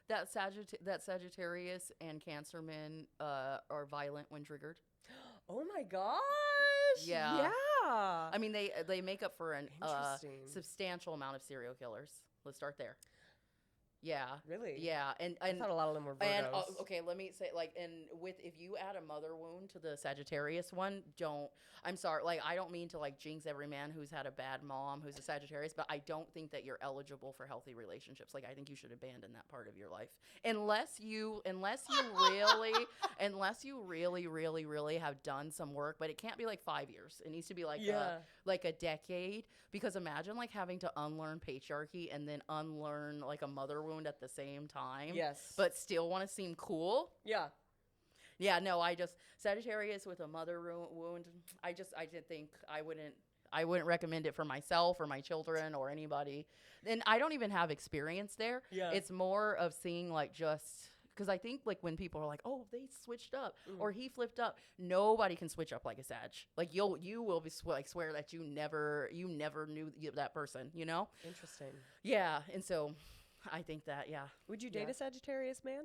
That Sagittarius and Cancer men are violent when triggered. Oh my gosh. Yeah. Yeah. I mean, they make up for an substantial amount of serial killers. Let's start there. Yeah. Really? Yeah. And I thought a lot of them were Virgos. And okay, let me say if you add a mother wound to the Sagittarius one, I'm sorry, like I don't mean to like jinx every man who's had a bad mom who's a Sagittarius, but I don't think that you're eligible for healthy relationships. Like I think you should abandon that part of your life unless you really have done some work, but it can't be like 5 years. It needs to be like a decade, because imagine like having to unlearn patriarchy and then unlearn like a mother wound at the same time. Yes. But still want to seem cool. Yeah. Yeah, no, Sagittarius with a mother wound, I didn't think I wouldn't recommend it for myself or my children or anybody. And I don't even have experience there. Yeah. It's more of seeing like just because I think like when people are like, oh, they switched up or he flipped up, nobody can switch up like a Sag. Like you will be swear that you never knew that person, you know? Interesting. Yeah, and so I think that, yeah. Would you date a Sagittarius man?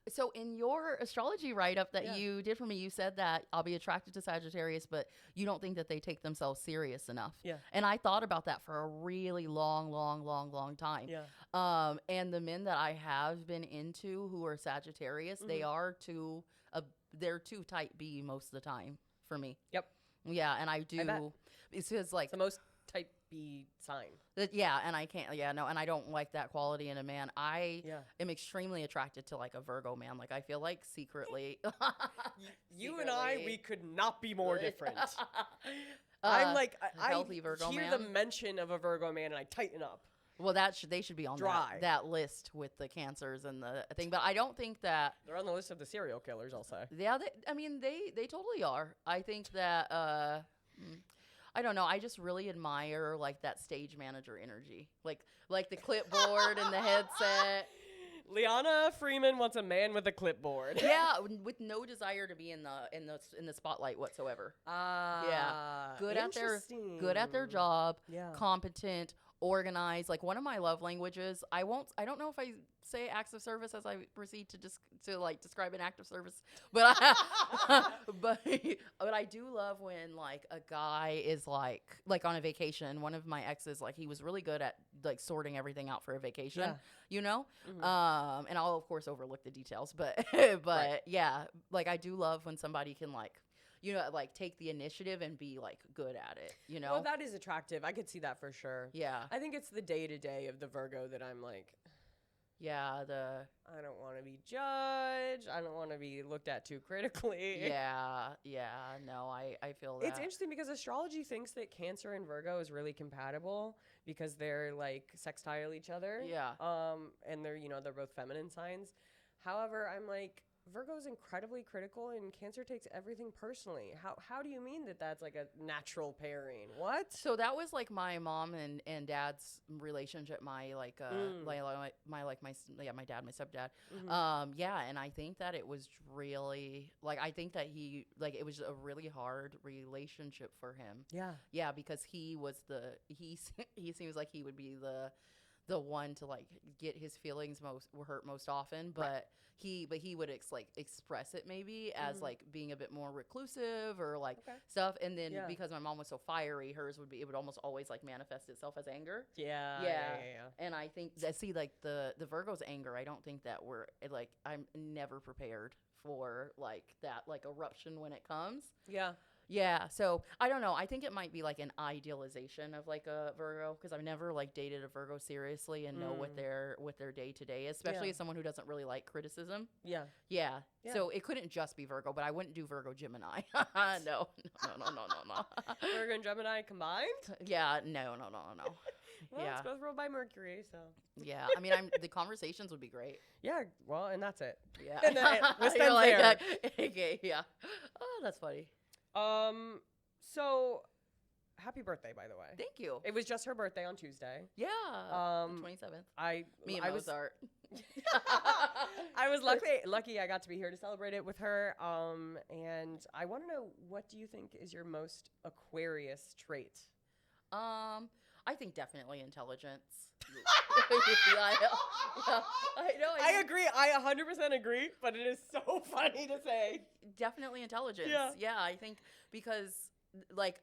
So in your astrology write-up that you did for me, you said that I'll be attracted to Sagittarius, but you don't think that they take themselves serious enough. Yeah. And I thought about that for a really long time. Yeah. And the men that I have been into who are Sagittarius, they're too type B most of the time for me. Yep. Yeah, and I do. It's just like it's the most type B sign. And I can't. Yeah, no, and I don't like that quality in a man. I am extremely attracted to like a Virgo man. Like I feel like secretly, you and we could not be more different. I'm like healthy Virgo hear man. the mention of a Virgo man and I tighten up. Well, they should be on that list with the Cancers and the thing. But I don't think that they're on the list of the serial killers. I'll say. Yeah, they totally are. I think that. I don't know. I just really admire like that stage manager energy, like the clipboard and the headset. Le'Ana Freeman wants a man with a clipboard. Yeah, with no desire to be in the spotlight whatsoever. Yeah, good at their job. Yeah, competent, organized. Like one of my love languages. I don't know if I say acts of service as I proceed to describe an act of service, but but I do love when like a guy is like on a vacation. One of my exes, like he was really good at like sorting everything out for a vacation, you know. Mm-hmm. And I'll of course overlook the details, but yeah, like I do love when somebody can like, you know, like take the initiative and be like good at it, you know? Well, that is attractive. I could see that for sure. Yeah. I think it's the day-to-day of the Virgo that I'm like, Yeah, I don't want to be judged. I don't want to be looked at too critically. yeah, no, I feel that. It's interesting because astrology thinks that Cancer and Virgo is really compatible because they're like sextile each other. Yeah. And they're, they're both feminine signs. However, I'm like, Virgo is incredibly critical and Cancer takes everything personally. How do you mean that that's like a natural pairing? What? So that was like my mom and dad's relationship. My like my dad, my stepdad. Yeah, and I think that it was really like I think that it was a really hard relationship for him. Yeah. Yeah, because he seems like he would be the one to like get his feelings hurt most often, but he would express it maybe as like being a bit more reclusive or like stuff, and then because my mom was so fiery, it would almost always like manifest itself as anger. Yeah. And I think that like the Virgo's anger, I don't think that I'm never prepared for like that like eruption when it comes. Yeah, so I don't know. I think it might be like an idealization of like a Virgo because I've never like dated a Virgo seriously and know what their day to day is, especially as someone who doesn't really like criticism. Yeah. So it couldn't just be Virgo, but I wouldn't do Virgo Gemini. No. Virgo and Gemini combined? Yeah, no. Well, it's both ruled by Mercury, so. Yeah, I mean, the conversations would be great. Yeah, well, and that's it. Yeah. And then we're there. Okay, yeah. Oh, that's funny. So happy birthday, by the way. Thank you. It was just her birthday on Tuesday. Yeah. The 27th. Me and Mozart. I was lucky I got to be here to celebrate it with her. And I want to know, what do you think is your most Aquarius trait? I think definitely intelligence. I agree. I 100% agree, but it is so funny to say. Definitely intelligence. Yeah, I think because like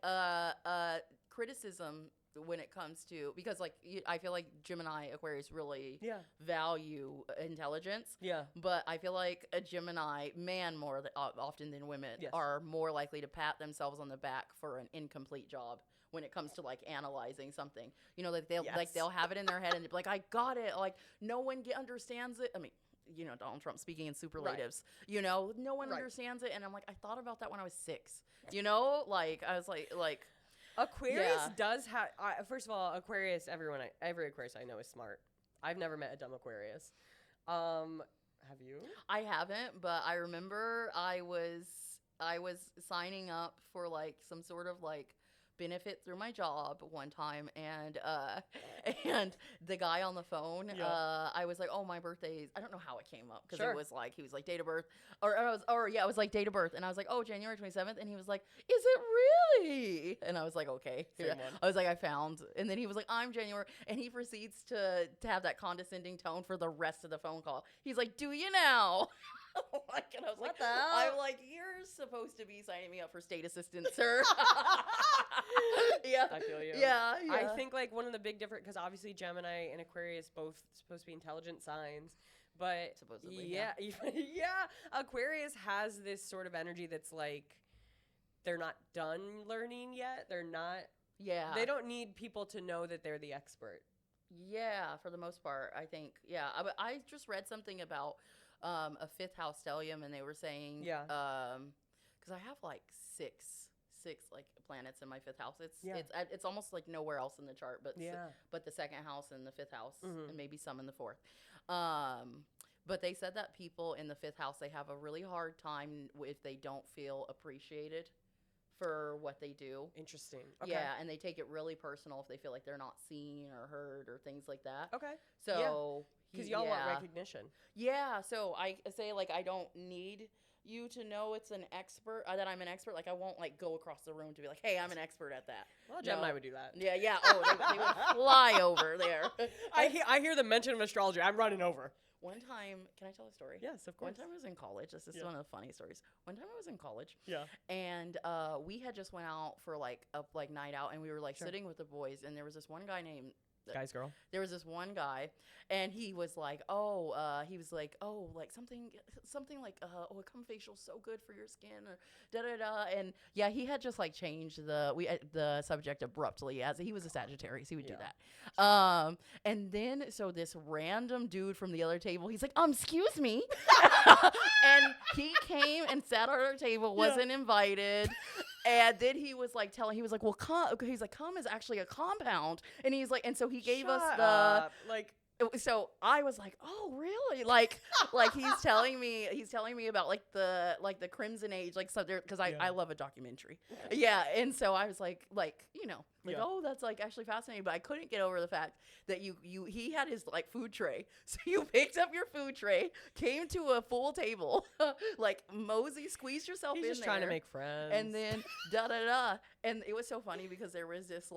criticism when it comes to, because like I feel like Gemini Aquarius really value intelligence. But I feel like a Gemini man more often than women are more likely to pat themselves on the back for an incomplete job when it comes to like analyzing something. Like they'll have it in their head and be like, I got it. Like no one understands it. I mean, Donald Trump speaking in superlatives, no one understands it. And I'm like, I thought about that when I was 6, like I was like Aquarius does have, first of all, Aquarius, every Aquarius I know is smart. I've never met a dumb Aquarius. Have you? I haven't, but I remember I was signing up for like some sort of like benefit through my job one time, and the guy on the phone, I was like, oh, my birthday's, I don't know how it came up because it was like he was like date of birth, it was like date of birth, and I was like, oh, January 27th, and he was like, is it really? And I was like, okay. I was like, I found, and then he was like, I'm January, and he proceeds to have that condescending tone for the rest of the phone call. He's like, do you now? And I was like, I'm like, you're supposed to be signing me up for state assistance, sir. Yeah, I feel you. Yeah. I think like one of the big difference, because obviously Gemini and Aquarius both supposed to be intelligent signs, but supposedly, Aquarius has this sort of energy that's like they're not done learning yet. They're not. Yeah. They don't need people to know that they're the expert. Yeah, for the most part, I think. Yeah, I just read something about a 5th house stellium, and they were saying, because I have like six like planets in my 5th house. It's almost like nowhere else in the chart, but the 2nd house and the 5th house, and maybe some in the 4th. But they said that people in the 5th house, they have a really hard time if they don't feel appreciated for what they do. Interesting. Okay. Yeah, and they take it really personal if they feel like they're not seen or heard or things like that. Okay. So because y'all want recognition. Yeah, so I say like I don't need you to know it's an expert, that I'm an expert. Like I won't like go across the room to be like, hey, I'm an expert at that. Well, Gemini would do that. Yeah. Oh, they would fly over there. I hear the mention of astrology. I'm running over. One time, can I tell a story? Yes, of course. One time I was in college. This is one of the funny stories. One time I was in college. Yeah. And we had just went out for like a night out, and we were like sitting with the boys, and there was this one guy named Guy's girl. There was this one guy, and he was like, like something like, a cum facial's so good for your skin, or da da da. And yeah, he had just like changed the subject abruptly, as he was a Sagittarius, he would do that. And then so this random dude from the other table, he's like, excuse me, and he came and sat at our table, wasn't invited. And then he was like well, cum is actually a compound. And he's like, and so he gave us so I was like, oh really? Like he's telling me about like the Crimson Age, like, so there, because I love a documentary. Yeah. And so I was like, oh, that's like actually fascinating. But I couldn't get over the fact that he had his like food tray. So you picked up your food tray, came to a full table, like mosey, squeezed yourself in there. He's just trying to make friends. And then da da da. And it was so funny because there was this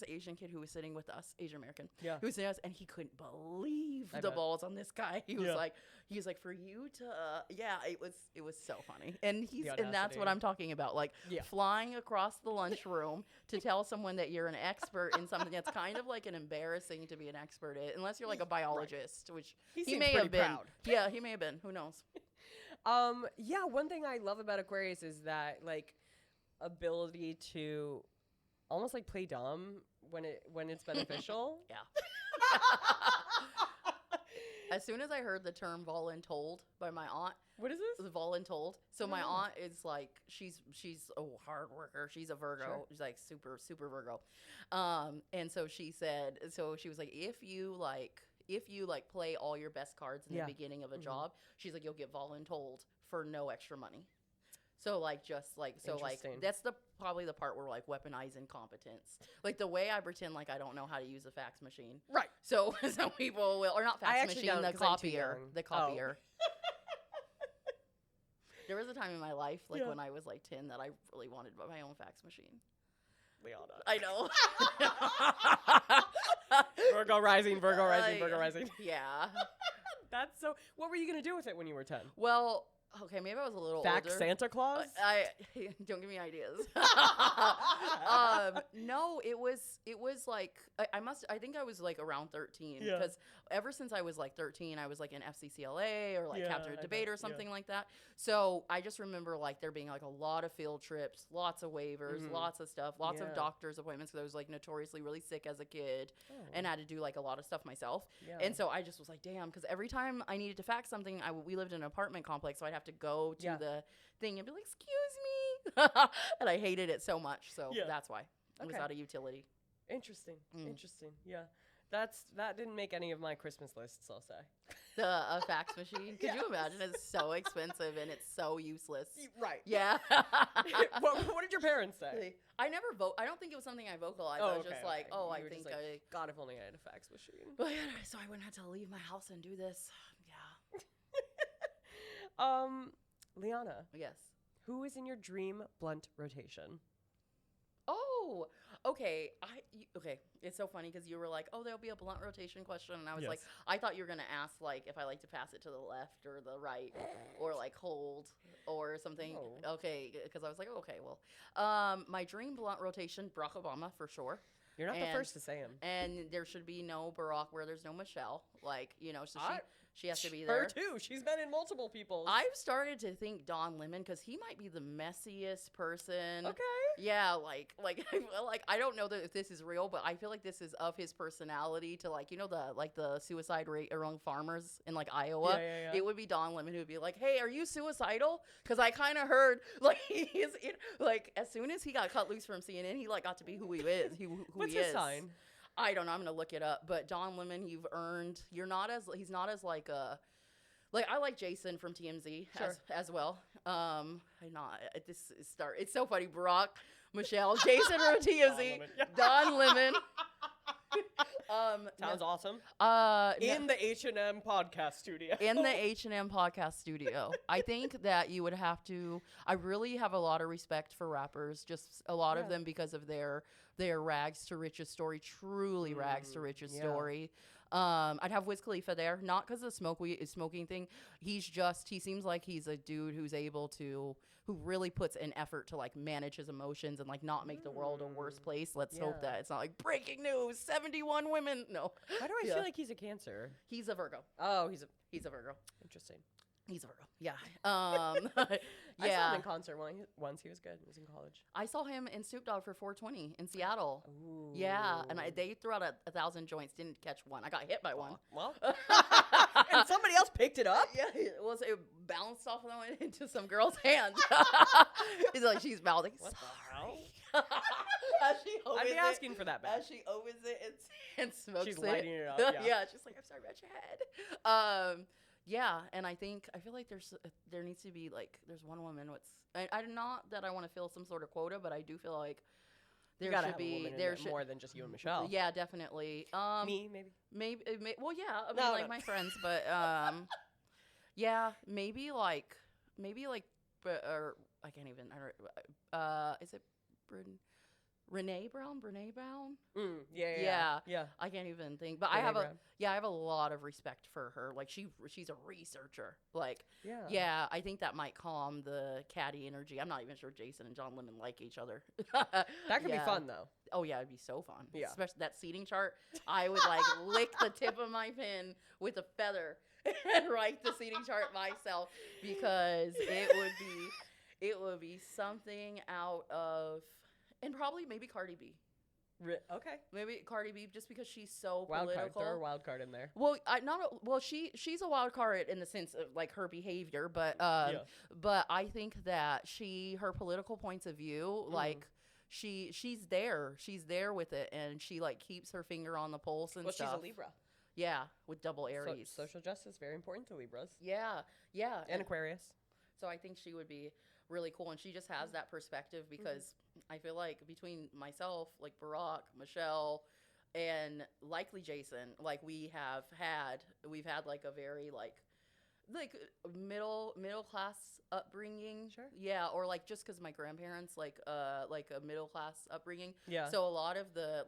Asian kid who was sitting with us, Asian American, who was sitting with us, and he couldn't believe the balls on this guy. He was like, for you to, it was so funny. And that's what I'm talking about. Like flying across the lunchroom to tell someone that you're an expert in something that's kind of like an embarrassing to be an expert in, unless you're like a biologist, which he may have been. Proud. Yeah, he may have been. Who knows? One thing I love about Aquarius is that like ability to almost like play dumb when it's beneficial. Yeah. As soon as I heard the term voluntold by my aunt. What is this? Voluntold. So my aunt is like, she's a hard worker. She's a Virgo. Sure. She's like super, super Virgo. And so she was like, if you play all your best cards in the beginning of a job, she's like, you'll get voluntold for no extra money. So that's probably the part where we're like weaponize incompetence. Like the way I pretend like I don't know how to use a fax machine. Right. So some people will, or not fax machine, the copier. The copier. There was a time in my life, when I was like 10, that I really wanted my own fax machine. Le'Ana. I know. Virgo rising. Yeah. That's so. What were you gonna do with it when you were 10? Well, okay, maybe I was a little fax older. Santa Claus? I don't give me ideas. No, it was like I think I was like around 13 because ever since I was like 13, I was like in FCCLA or like captain of debate or something like that. So I just remember like there being like a lot of field trips, lots of waivers, lots of stuff, lots of doctor's appointments because I was like notoriously really sick as a kid and had to do like a lot of stuff myself. Yeah. And so I just was like, damn, because every time I needed to fax something, we lived in an apartment complex, so I'd have to go to the thing and be like, excuse me. And I hated it so much. So that's why it was out of utility. Interesting. Yeah. That didn't make any of my Christmas lists, I'll say. A fax machine? Could you imagine? It's so expensive and it's so useless. Right. Yeah. What did your parents say? I never I don't think it was something I vocalized. I was just like, I think God, if only I had a fax machine. But so I wouldn't have to leave my house and do this. Yeah. Le'Ana. Yes. Who is in your dream blunt rotation? Oh, okay. Okay. It's so funny because you were like, there'll be a blunt rotation question. And I was like, I thought you were going to ask, like, if I like to pass it to the left or the right or, like, hold or something. Oh. Okay. Because I was like, okay, well. My dream blunt rotation, Barack Obama, for sure. You're not the first to say him. And there should be no Barack where there's no Michelle. Like, so she has to be there. Her too. She's been in multiple people's. I've started to think Don Lemon because he might be the messiest person. Okay. Yeah, like I don't know if this is real, but I feel like this is of his personality to like the suicide rate among farmers in like Iowa. Yeah. It would be Don Lemon who would be like, "Hey, are you suicidal?" Because I kind of heard like as soon as he got cut loose from CNN, he like got to be who he is. What's his sign? I don't know. I'm gonna look it up. But Don Lemon, he's not as like a. Like I like Jason from TMZ as well. It's so funny. Barack, Michelle, Jason from TMZ, Don Lemon. Sounds awesome. In the H&M podcast studio. In the H&M podcast studio. I think that you would have to. I really have a lot of respect for rappers. Just a lot of them because of their their rags to riches story, truly rags to riches story. I'd have Wiz Khalifa there, not because of the smoking thing. He seems like he's a dude who really puts an effort to like manage his emotions and like not make the world a worse place. Let's hope that it's not like breaking news, 71 women. No. Why do I feel like he's a Cancer? He's a Virgo. Oh, he's a Virgo. Interesting. He's a Virgo. Yeah. I saw him in concert once. He was good. He was in college. I saw him in Snoop Dogg for 420 in Seattle. Ooh. Yeah, and they threw out 1,000 joints. Didn't catch one. I got hit by one. Well, and somebody else picked it up. Yeah, it bounced off and went into some girl's hand. He's like, she's mouthing. What Sorry. the hell? I'd be asking for that back. As she opens it and smokes She's it. lighting it up. Yeah, she's like, I'm sorry about your head. Yeah, and I feel like there needs to be like there's one woman. I'm not that I want to fill some sort of quota, but I do feel like there should be more than just you and Michelle. Yeah, definitely. Me maybe. Well, yeah. I mean, my friends, but yeah, maybe like, or I can't even. Is it Brene Brown? Yeah. I can't even think, but I have a lot of respect for her. Like she's a researcher. Like I think that might calm the catty energy. I'm not even sure Jason and John Lemon like each other. That could be fun though. Oh yeah, it'd be so fun. Yeah, especially that seating chart. I would like lick the tip of my pen with a feather and write the seating chart myself because it would be something out of. And probably maybe Cardi B. Okay. Maybe Cardi B, just because she's so wild political. Card. Throw a wild card in there. Well, she's a wild card in the sense of like her behavior, but I think that her political points of view, like she's there with it, and she like keeps her finger on the pulse and stuff. Well, she's a Libra. Yeah, with double Aries. Social justice, very important to Libras. Yeah. And Aquarius. So I think she would be really cool, and she just has that perspective because I feel like between myself, like Barack, Michelle, and likely Jason, like we've had like a very like middle class upbringing. Sure. Yeah, or like just because my grandparents like a middle class upbringing. Yeah. So a lot of the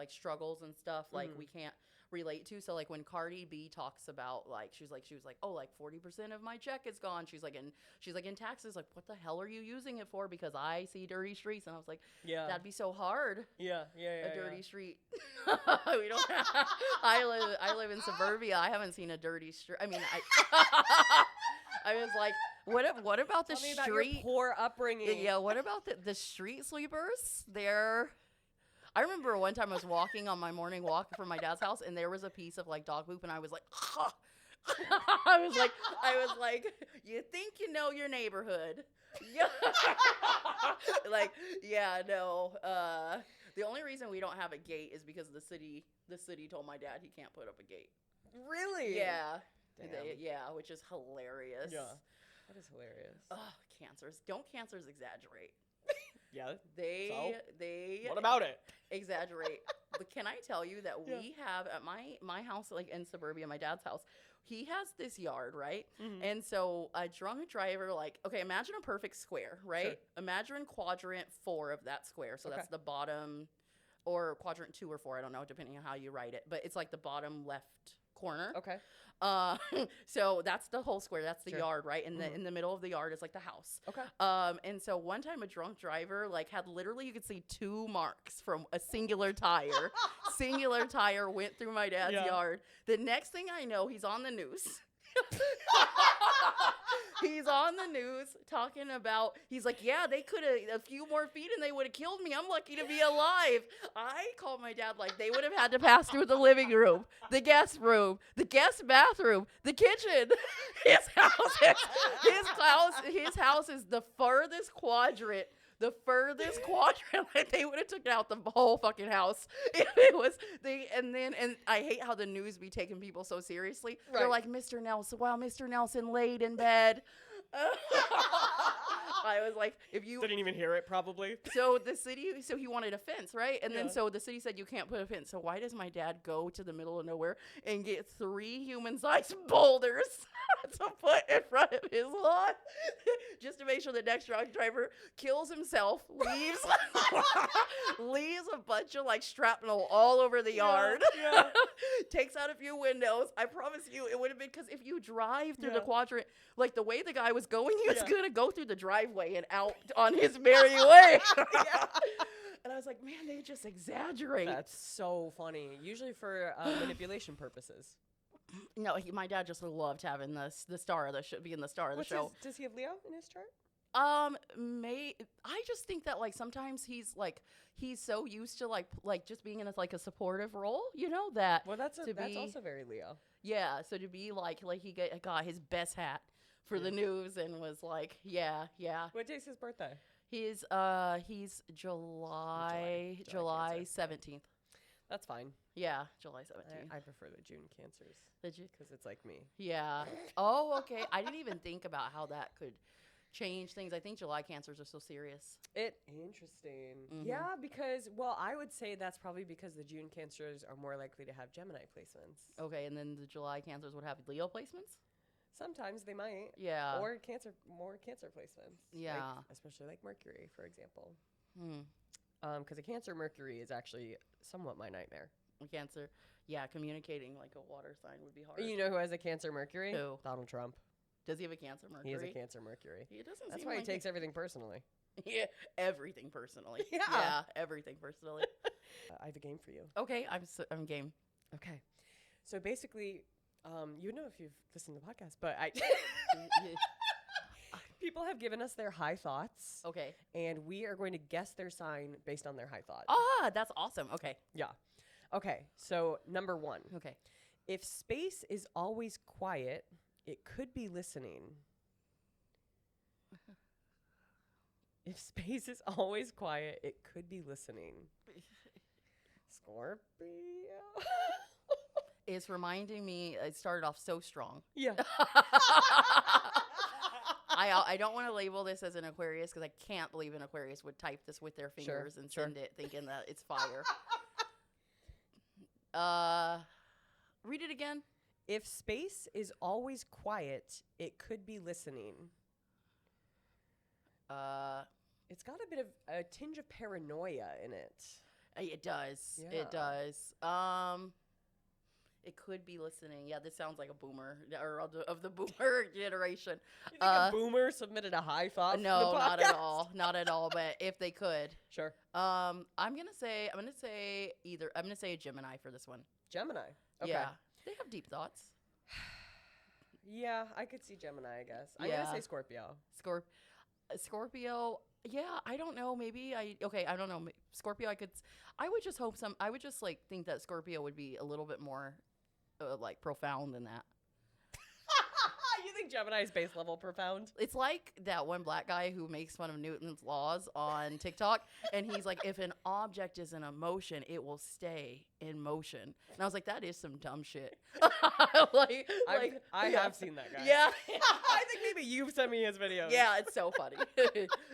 struggles and stuff like we can't relate to. So like when Cardi B talks about like she was like, oh, like 40% of my check is gone. She's like in taxes, like what the hell are you using it for? Because I see dirty streets, and I was like, that'd be so hard. Yeah. A dirty street. We don't have, I live in suburbia. I haven't seen a dirty street. I mean, I was like, what about the street? About your poor upbringing. Yeah, what about the street sleepers? I remember one time I was walking on my morning walk from my dad's house, and there was a piece of like dog poop, and I was like, I was like, you think you know your neighborhood? Yeah. The only reason we don't have a gate is because the city told my dad he can't put up a gate. Really? Yeah. Damn. Which is hilarious. Yeah. That is hilarious. Ugh, cancers. Don't cancers exaggerate? Yeah. They What about it? Exaggerate. But can I tell you that we have at my house, like in suburbia, my dad's house, he has this yard, right? Mm-hmm. And so a drunk driver, like, okay, imagine a perfect square, right? Sure. Imagine quadrant 4 of that square. So that's the bottom, or quadrant 2 or 4, I don't know, depending on how you write it. But it's like the bottom left corner. Okay. So that's the whole square. That's the yard, right? And in the middle of the yard is like the house. Okay. And so one time a drunk driver like had literally, you could see 2 marks from a singular tire. Singular tire went through my dad's yard. The next thing I know, he's on the news. He's on the news talking about, he's like, yeah, they could have a few more feet and they would have killed me. I'm lucky to be alive. I called my dad, like, they would have had to pass through the living room, the guest room, the guest bathroom, the kitchen. His house is the furthest quadrant. Like they would have taken out the whole fucking house if it was and I hate how the news be taking people so seriously. Right. They're like, Mr. Nelson, while Mr. Nelson laid in bed. I was like, if you didn't even hear it, probably. So the city, so he wanted a fence, right? And then Yeah. so the city said you can't put a fence. So why does my dad go to the middle of nowhere and get 3 human-sized boulders to put in front of his lawn, just to make sure the next truck driver kills himself, leaves a bunch of like shrapnel all over the yard, Yeah. takes out a few windows. I promise you, it would have been, because if you drive through the Yeah. quadrant, like the way the guy was going, he was Yeah. gonna go through the driveway and out on his merry way. Yeah. And I was like, man, they just exaggerate. That's so funny. Usually for manipulation purposes. No, my dad just loved having the star of the show, being the star of the show. Does he have Leo in his chart? I just think that like sometimes he's so used to like just being in a supportive role, you know, that Well, that's also very Leo. yeah. So to be like he got his best hat for the news and was like, yeah. What day's his birthday? He's July 17th. That's fine. Yeah, July 17th. I prefer the June Cancers. Did you? Because it's like me. Yeah. Oh, okay. I didn't even think about how that could change things. I think July Cancers are so serious. Interesting. Mhm. Yeah, because I would say that's probably because the June Cancers are more likely to have Gemini placements. Okay, and then the July Cancers would have Leo placements? Sometimes they might. Yeah. Or more Cancer placements. Yeah. Especially like Mercury, for example. Hmm. Because a Cancer Mercury is actually somewhat my nightmare. Cancer. Yeah, communicating like a water sign would be hard. You know who has a Cancer Mercury? Who? Donald Trump. Does he have a Cancer Mercury? He has a Cancer Mercury. He doesn't That's seem why like he takes everything personally. Yeah, everything personally. Yeah. Everything personally. I have a game for you. Okay, I'm game. Okay. So basically, you know if you've listened to the podcast, but people have given us their high thoughts. Okay. And we are going to guess their sign based on their high thought. Ah, that's awesome. Okay. Yeah. Okay. So number 1. Okay. If space is always quiet, it could be listening. If space is always quiet, it could be listening. Scorpio. It's reminding me, it started off so strong. Yeah. I don't want to label this as an Aquarius because I can't believe an Aquarius would type this with their fingers and send it thinking that it's fire. Read it again. If space is always quiet, it could be listening. It's got a bit of a tinge of paranoia in it. It does. Yeah. It does. It could be listening. Yeah, this sounds like a boomer or of the boomer generation. You think a boomer submitted a high thought? No, not at all. Not at all. But if they could, Sure. I'm gonna say a Gemini for this one. Gemini. Okay. Yeah, they have deep thoughts. Yeah, I could see Gemini, I guess. I'm Yeah. gonna say Scorpio. Scorpio. Yeah, I don't know. Maybe I don't know. Scorpio. I would just hope I would just like think that Scorpio would be a little bit more like profound than that. You think Gemini is base level profound? It's like that one black guy who makes fun of Newton's laws on TikTok, and he's like, if an object is in a motion, it will stay in motion. And I was like, that is some dumb shit. I have seen that guy. Yeah. I think maybe you've sent me his videos. Yeah, it's so funny.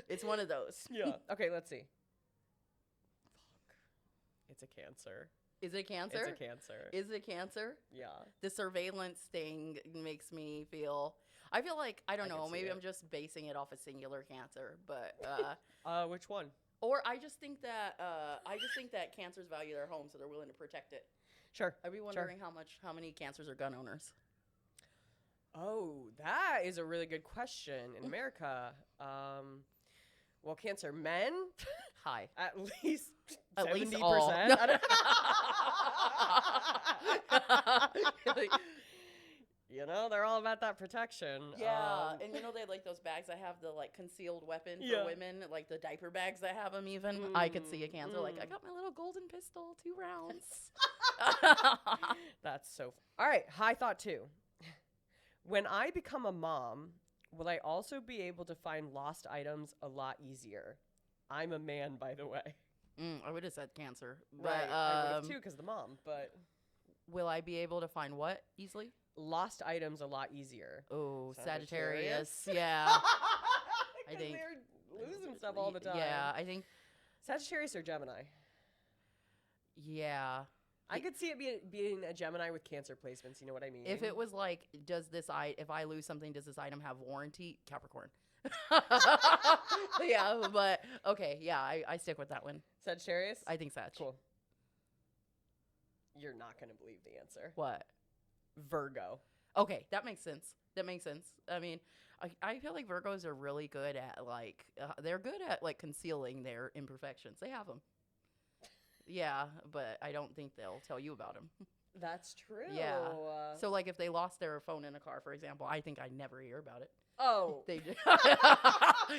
It's one of those. Yeah. Okay, let's see. Fuck. It's a Cancer. Is it Cancer? It's a Cancer. Is it Cancer? Yeah. The surveillance thing makes me feel. I feel like I don't know. can see Maybe it. I'm just basing it off a singular Cancer, but Which one? or I just think that Cancers value their home, so they're willing to protect it. Sure. I'd be wondering how many Cancers are gun owners. Oh, that is a really good question. In America, well, Cancer men, Hi. at least At 70%. least all. You know, they're all about that protection. Yeah, and you know they like those bags that have the like concealed weapon for women, like the diaper bags that have them. Even I could see a Cancer like I got my little golden pistol, 2 rounds. That's so. All right, high thought 2. When I become a mom, will I also be able to find lost items a lot easier? I'm a man, by the way. I would have said Cancer, Right, but I would have too, because the mom. But will I be able to find what easily? lost items a lot easier. Oh, Sagittarius. Sagittarius. Yeah. I think they're losing stuff all the time. Yeah, I think Sagittarius or Gemini? Yeah. I could see it being a Gemini with Cancer placements. You know what I mean? If it was like, if I lose something, does this item have warranty? Capricorn. Yeah, but okay. Yeah, I stick with that one. Sagittarius? I think Sag. Cool. You're not going to believe the answer. What? Virgo. Okay, that makes sense. I mean, I feel like Virgos are really good at like, they're good at like concealing their imperfections. They have them. Yeah, but I don't think they'll tell you about them. That's true. Yeah. So like if they lost their phone in a car, for example, I think I'd never hear about it. Oh.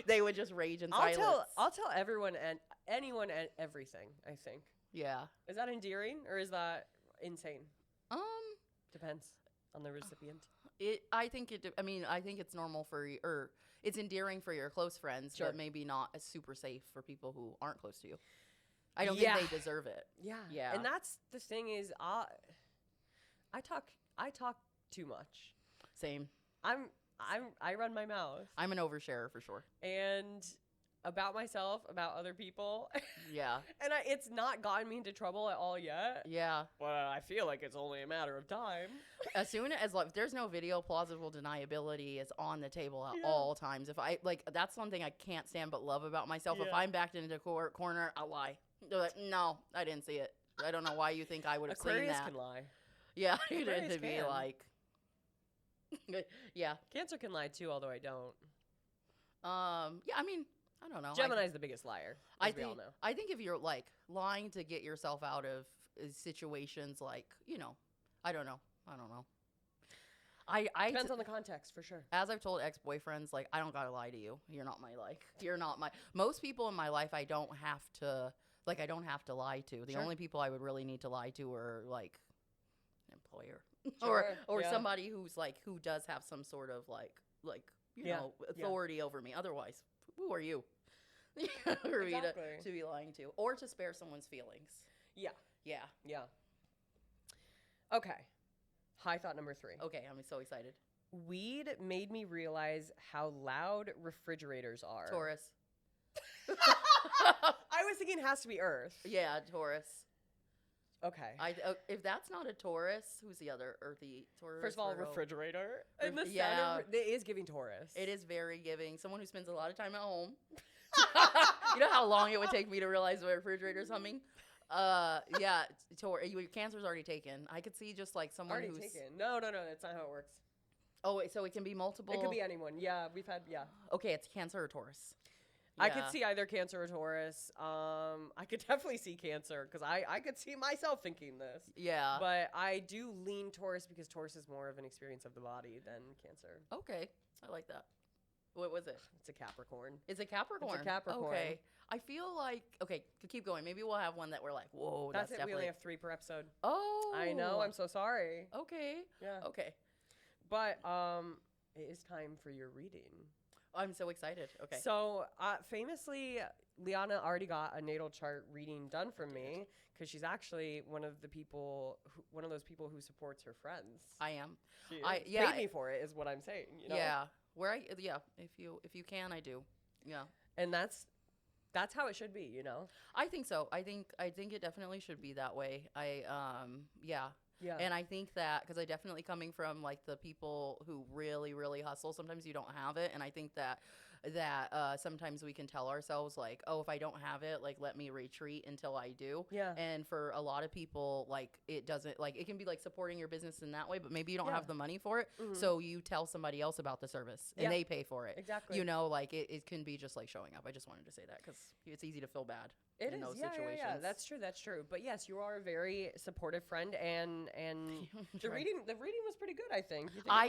They would just rage in silence. I'll tell everyone and anyone and everything, I think. Yeah. Is that endearing or is that insane? Depends on the recipient. I think it's normal or it's endearing for your close friends, Sure. but maybe not as super safe for people who aren't close to you. I don't think they deserve it. Yeah. Yeah. And that's the thing is I talk too much. Same. I run my mouth. I'm an oversharer for sure. And about myself, about other people. Yeah. And it's not gotten me into trouble at all yet. Yeah. But I feel like it's only a matter of time. As soon as like there's no video, plausible deniability is on the table at all times. If I like, that's one thing I can't stand but love about myself. If I'm backed into a corner, I'll lie. They're like, no, I didn't see it. I don't know why you think I would have seen that. Aquarius can lie. Yeah, it Aquarius to be can. like, yeah. Cancer can lie too, although I don't. Yeah, I mean, I don't know. Gemini's the biggest liar, as we all know. I think if you're like lying to get yourself out of situations, like, you know, I don't know. Depends on the context, for sure. As I've told ex-boyfriends, like, I don't gotta lie to you. You're not my most people in my life I don't have to lie to. The only people I would really need to lie to are like an employer. or somebody who does have some sort of like you know, authority over me. Otherwise, who are you? For me to be lying to, or to spare someone's feelings. Yeah. Okay. High thought number 3. Okay, I'm so excited. Weed made me realize how loud refrigerators are. Taurus. I was thinking it has to be Earth. Yeah, Taurus. Okay. If that's not a Taurus, who's the other earthy Taurus? First of all, refrigerator. And the sound it is giving Taurus. It is very giving. Someone who spends a lot of time at home. You know how long it would take me to realize my refrigerator's humming? Yeah, your Cancer's already taken. I could see just like someone already taken. No, that's not how it works. Oh, wait, so it can be multiple? It could be anyone. Yeah, we've had, Okay, it's Cancer or Taurus. Yeah. I could see either Cancer or Taurus. I could definitely see Cancer because I could see myself thinking this. Yeah. But I do lean Taurus because Taurus is more of an experience of the body than Cancer. Okay, I like that. What was it? It's a Capricorn. It's a Capricorn. It's a Capricorn. Okay. I feel like, okay, keep going. Maybe we'll have one that we're like, whoa, that's it. definitely. We only have 3 per episode. Oh. I know. I'm so sorry. Okay. Yeah. Okay. But it is time for your reading. I'm so excited. Okay. So famously, Le'Ana already got a natal chart reading done from me because she's actually one of those people who supports her friends. I am. She paid me for it, is what I'm saying. You know? Yeah. If you can, I do. Yeah. And that's how it should be, you know. I think so. I think it definitely should be that way. Yeah. And I think that because I definitely coming from like the people who really, really hustle, sometimes you don't have it. And I think that sometimes we can tell ourselves like, oh, if I don't have it, like, let me retreat until I do. Yeah. And for a lot of people, like, it doesn't, like, it can be like supporting your business in that way, but maybe you don't have the money for it. Mm-hmm. So you tell somebody else about the service and they pay for it. Exactly. You know, like it can be just like showing up. I just wanted to say that because it's easy to feel bad in those situations. Yeah, that's true. But yes, you are a very supportive friend and the reading was pretty good, I think. I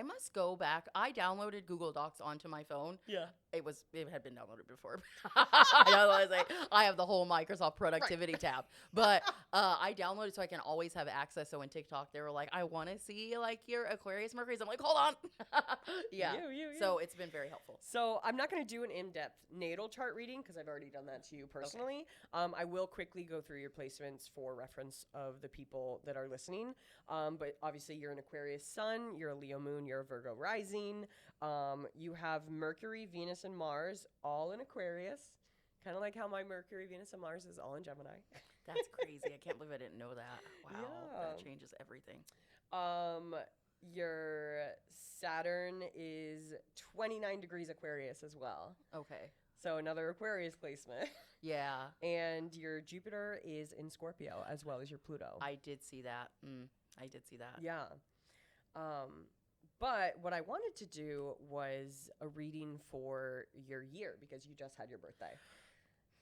must go back. I downloaded Google Docs onto my phone. Yeah. It had been downloaded before. I have the whole Microsoft productivity tab. But I downloaded so I can always have access. So in TikTok, they were like, I want to see like your Aquarius Mercury's. I'm like, hold on. Yeah. You. So it's been very helpful. So I'm not going to do an in-depth natal chart reading because I've already done that to you personally. Okay. I will quickly go through your placements for reference of the people that are listening. But obviously you're an Aquarius sun, you're a Leo moon, you're a Virgo rising. You have Mercury, Venus, Venus, and Mars all in Aquarius. Kind of like how my Mercury, Venus, and Mars is all in Gemini. That's crazy. I can't believe I didn't know that. Wow. Yeah. That changes everything. Your Saturn is 29 degrees Aquarius as well. Okay. So another Aquarius placement. Yeah. And your Jupiter is in Scorpio as well as your Pluto. I did see that. I did see that. Yeah. But what I wanted to do was a reading for your year because you just had your birthday.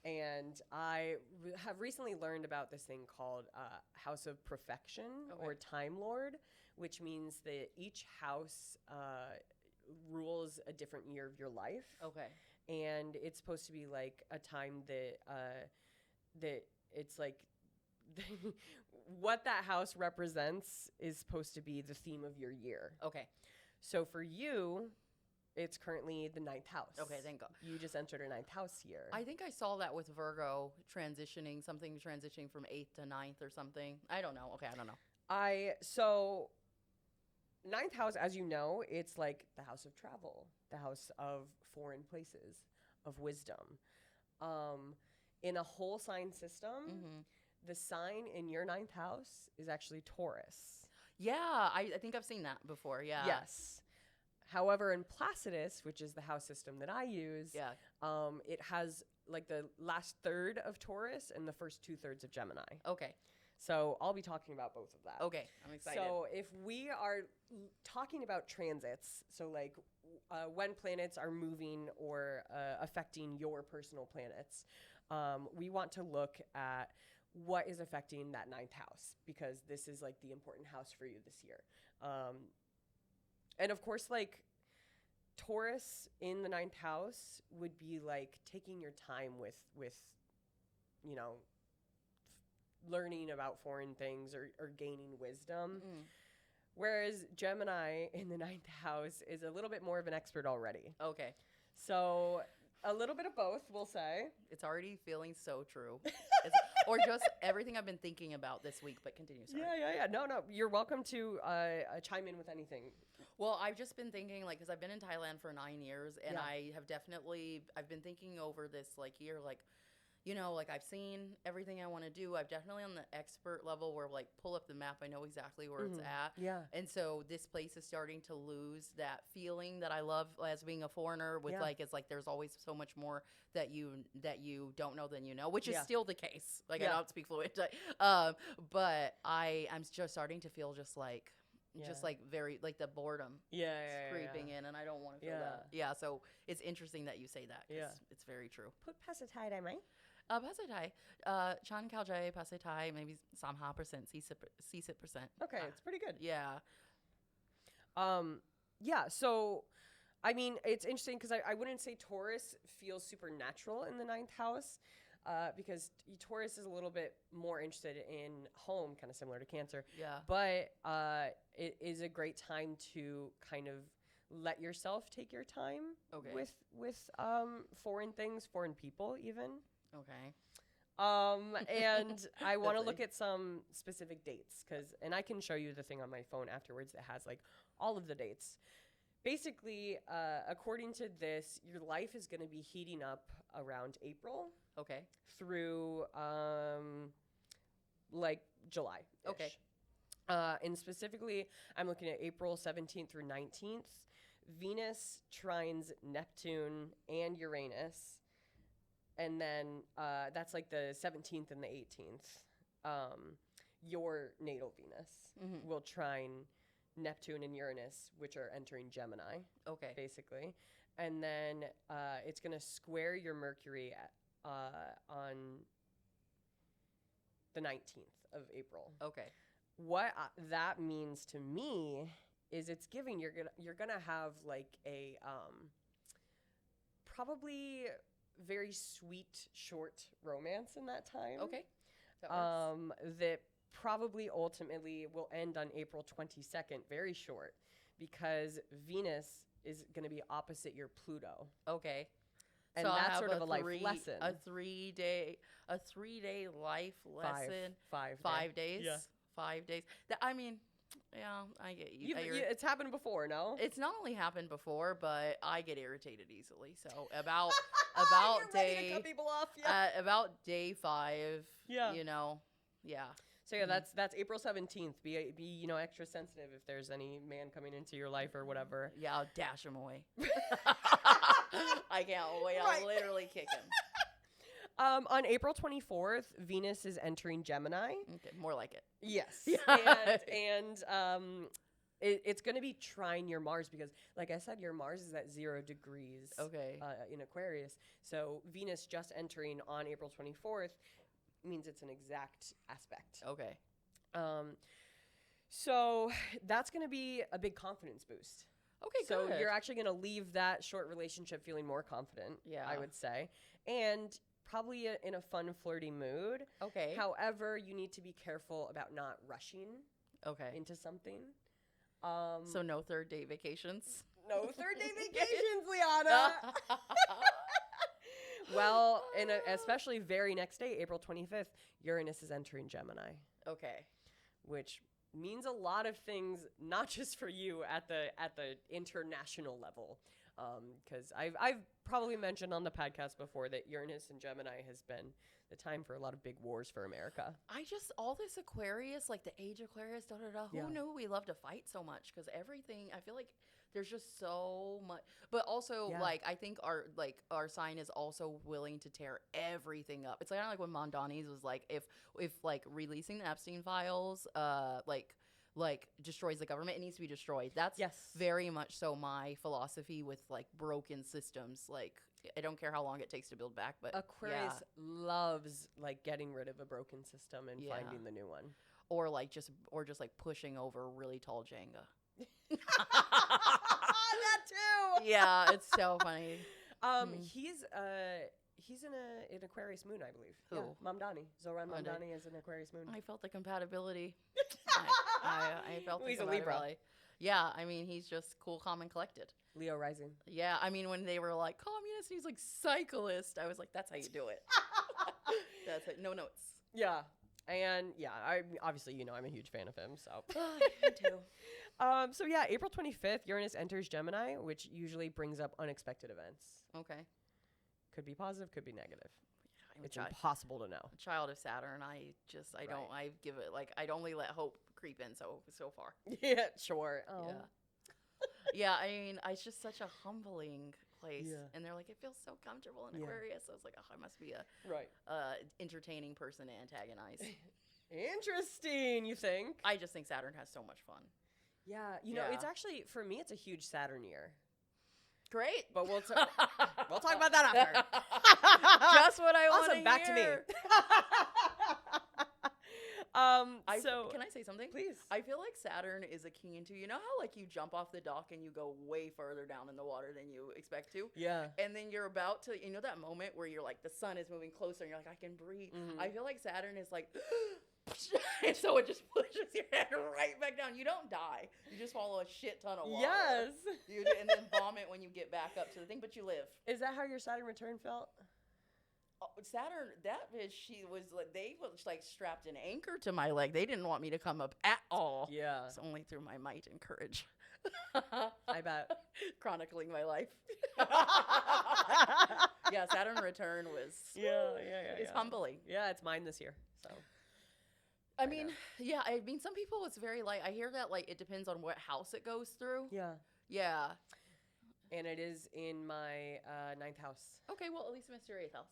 And I have recently learned about this thing called House of Perfection or Time Lord, which means that each house rules a different year of your life. Okay. And it's supposed to be like a time that that it's like what that house represents is supposed to be the theme of your year. Okay. So for you, it's currently the 9th house. Okay, thank God. You just entered a 9th house year. I think I saw that with Virgo transitioning from 8th to 9th or something. I don't know. Okay, I don't know. So 9th house, as you know, it's like the house of travel, the house of foreign places, of wisdom. In a whole sign system, the sign in your 9th house is actually Taurus. Yeah, I think I've seen that before. Yeah. Yes. However, in Placidus, which is the house system that I use, it has like the last third of Taurus and the first 2/3 of Gemini. Okay. So I'll be talking about both of that. Okay, I'm excited. So if we are talking about transits, so like when planets are moving or affecting your personal planets, we want to look at what is affecting that 9th house because this is like the important house for you this year. And of course, like Taurus in the 9th house would be like taking your time with you know, learning about foreign things or gaining wisdom. Whereas Gemini in the 9th house is a little bit more of an expert already. Okay. So a little bit of both, we'll say. It's already feeling so true. Or just everything I've been thinking about this week, but continue. Sorry. Yeah. No. You're welcome to chime in with anything. Well, I've just been thinking, like, because I've been in Thailand for 9 years, and I've been thinking over this, like, year, like, you know, like, I've seen everything I want to do. I'm definitely on the expert level where, like, pull up the map, I know exactly where it's at. Yeah. And so this place is starting to lose that feeling that I love as being a foreigner with, like, it's like there's always so much more that you don't know than you know, which is still the case. Like, I don't speak fluent. But I'm just starting to feel just like, just like very, like the boredom creeping in, and I don't want to feel that. Yeah, so it's interesting that you say that, because it's very true. Put Pasatay there, mate. Pasatay, Chan Kaljay, Pasatay, maybe Samha %, C-sip %. Okay, it's pretty good. Yeah. Yeah, so, I mean, it's interesting because I wouldn't say Taurus feels supernatural in the 9th house because Taurus is a little bit more interested in home, kind of similar to Cancer. Yeah. But it is a great time to kind of let yourself take your time with foreign things, foreign people even. Okay. And I want to look at some specific dates and I can show you the thing on my phone afterwards that has like all of the dates. Basically, according to this, your life is going to be heating up around April. Okay. Through like July. Okay. And specifically, I'm looking at April 17th through 19th. Venus trines Neptune and Uranus. And then that's like the 17th and the 18th. Your natal Venus will trine Neptune and Uranus, which are entering Gemini. Okay. Basically. And then it's going to square your Mercury on the 19th of April. Okay. What that means to me is it's giving you're gonna have like a probably very sweet short romance in that time. Okay. That works. That probably ultimately will end on April 22nd, very short, because Venus is going to be opposite your Pluto. Okay. And so that's sort of a life lesson. A 3-day life lesson. 5 5 days. Yeah. 5 days. I mean, Yeah, I get you. It's happened before, no? It's not only happened before, but I get irritated easily. So about You're day ready to cut people off. Yeah. about day 5, Yeah. you know, yeah. So yeah, that's April 17th. Be extra sensitive if there's any man coming into your life or whatever. Yeah, I'll dash him away. I can't wait. Right. I'll literally kick him. On April 24th, Venus is entering Gemini. Okay, more like it. Yes. Yeah. and it's going to be trine your Mars because, like I said, your Mars is at 0 degrees. Okay. In Aquarius. So Venus just entering on April 24th means it's an exact aspect. Okay. So that's going to be a big confidence boost. Okay, so good. you're actually going to leave that short relationship feeling more confident, Yeah. I would say. And probably in a fun, flirty mood. Okay. However, you need to be careful about not rushing Okay. into something. So no third date vacations? No third day vacations, Le'Ana. Well, especially very next day, April 25th, Uranus is entering Gemini. Okay. Which means a lot of things, not just for you at the international level. Because I've probably mentioned on the podcast before that Uranus and Gemini has been the time for a lot of big wars for America. All this Aquarius, like the age Aquarius, Yeah. who knew we love to fight so much? Because everything, I feel like there's just so much. But also, Yeah. like, I think our sign is also willing to tear everything up. It's kind of like when Mondani's was like, if like releasing the Epstein files, like destroys the government, it needs to be destroyed. That's very much so my philosophy with like broken systems. Like, I don't care how long it takes to build back, but Aquarius loves like getting rid of a broken system and finding the new one. Or just like pushing over really tall Jenga. That too. Yeah, it's so funny. He's in an Aquarius moon, I believe. Who? Yeah, Mamdani. Zoran Mamdani is an Aquarius moon. I felt the compatibility. I felt the He's a compatibility. Libra. Yeah, I mean, he's just cool, calm, and collected. Leo rising. Yeah, I mean, when they were like communist, he's like cyclist. I was like, that's how you do it. That's it. No notes. Yeah. And yeah, obviously, I'm a huge fan of him. So. Me too. So yeah, April 25th, Uranus enters Gemini, which usually brings up unexpected events. Okay. Could be positive, could be negative. I'm It's impossible to know. a child of Saturn. I'd only let hope creep in so far. Yeah, sure. Oh. Yeah. Yeah, I mean, it's just such a humbling place. Yeah. And they're like, it feels so comfortable in Yeah. Aquarius. I was like, oh, I must be a Right. entertaining person to antagonize. Interesting, you think? I just think Saturn has so much fun. Yeah, Yeah. it's actually, for me, it's a huge Saturn year. Great. But we'll talk about that after. Just what I want to Also, back to me. Can I say something? Please. I feel like Saturn is a key into, you know how like you jump off the dock and you go way further down in the water than you expect to? Yeah. And then you're about to, that moment where you're like, the sun is moving closer and you're like, I can breathe. Mhm. I feel like Saturn is like, and so it just pushes your head right back down. You don't die. You just swallow a shit ton of water. Yes. And then vomit when you get back up to the thing, but you live. Is that how your Saturn return felt? Saturn, that bitch, they was like strapped an anchor to my leg. They didn't want me to come up at all. Yeah. It's only through my might and courage. I bet. Chronicling my life. Yeah, Saturn return was it's humbling. Yeah, it's mine this year. So I mean, some people it's very light. I hear that like it depends on what house it goes through. yeah. Yeah. And it is in my 9th house. Okay, well at least mysterious house.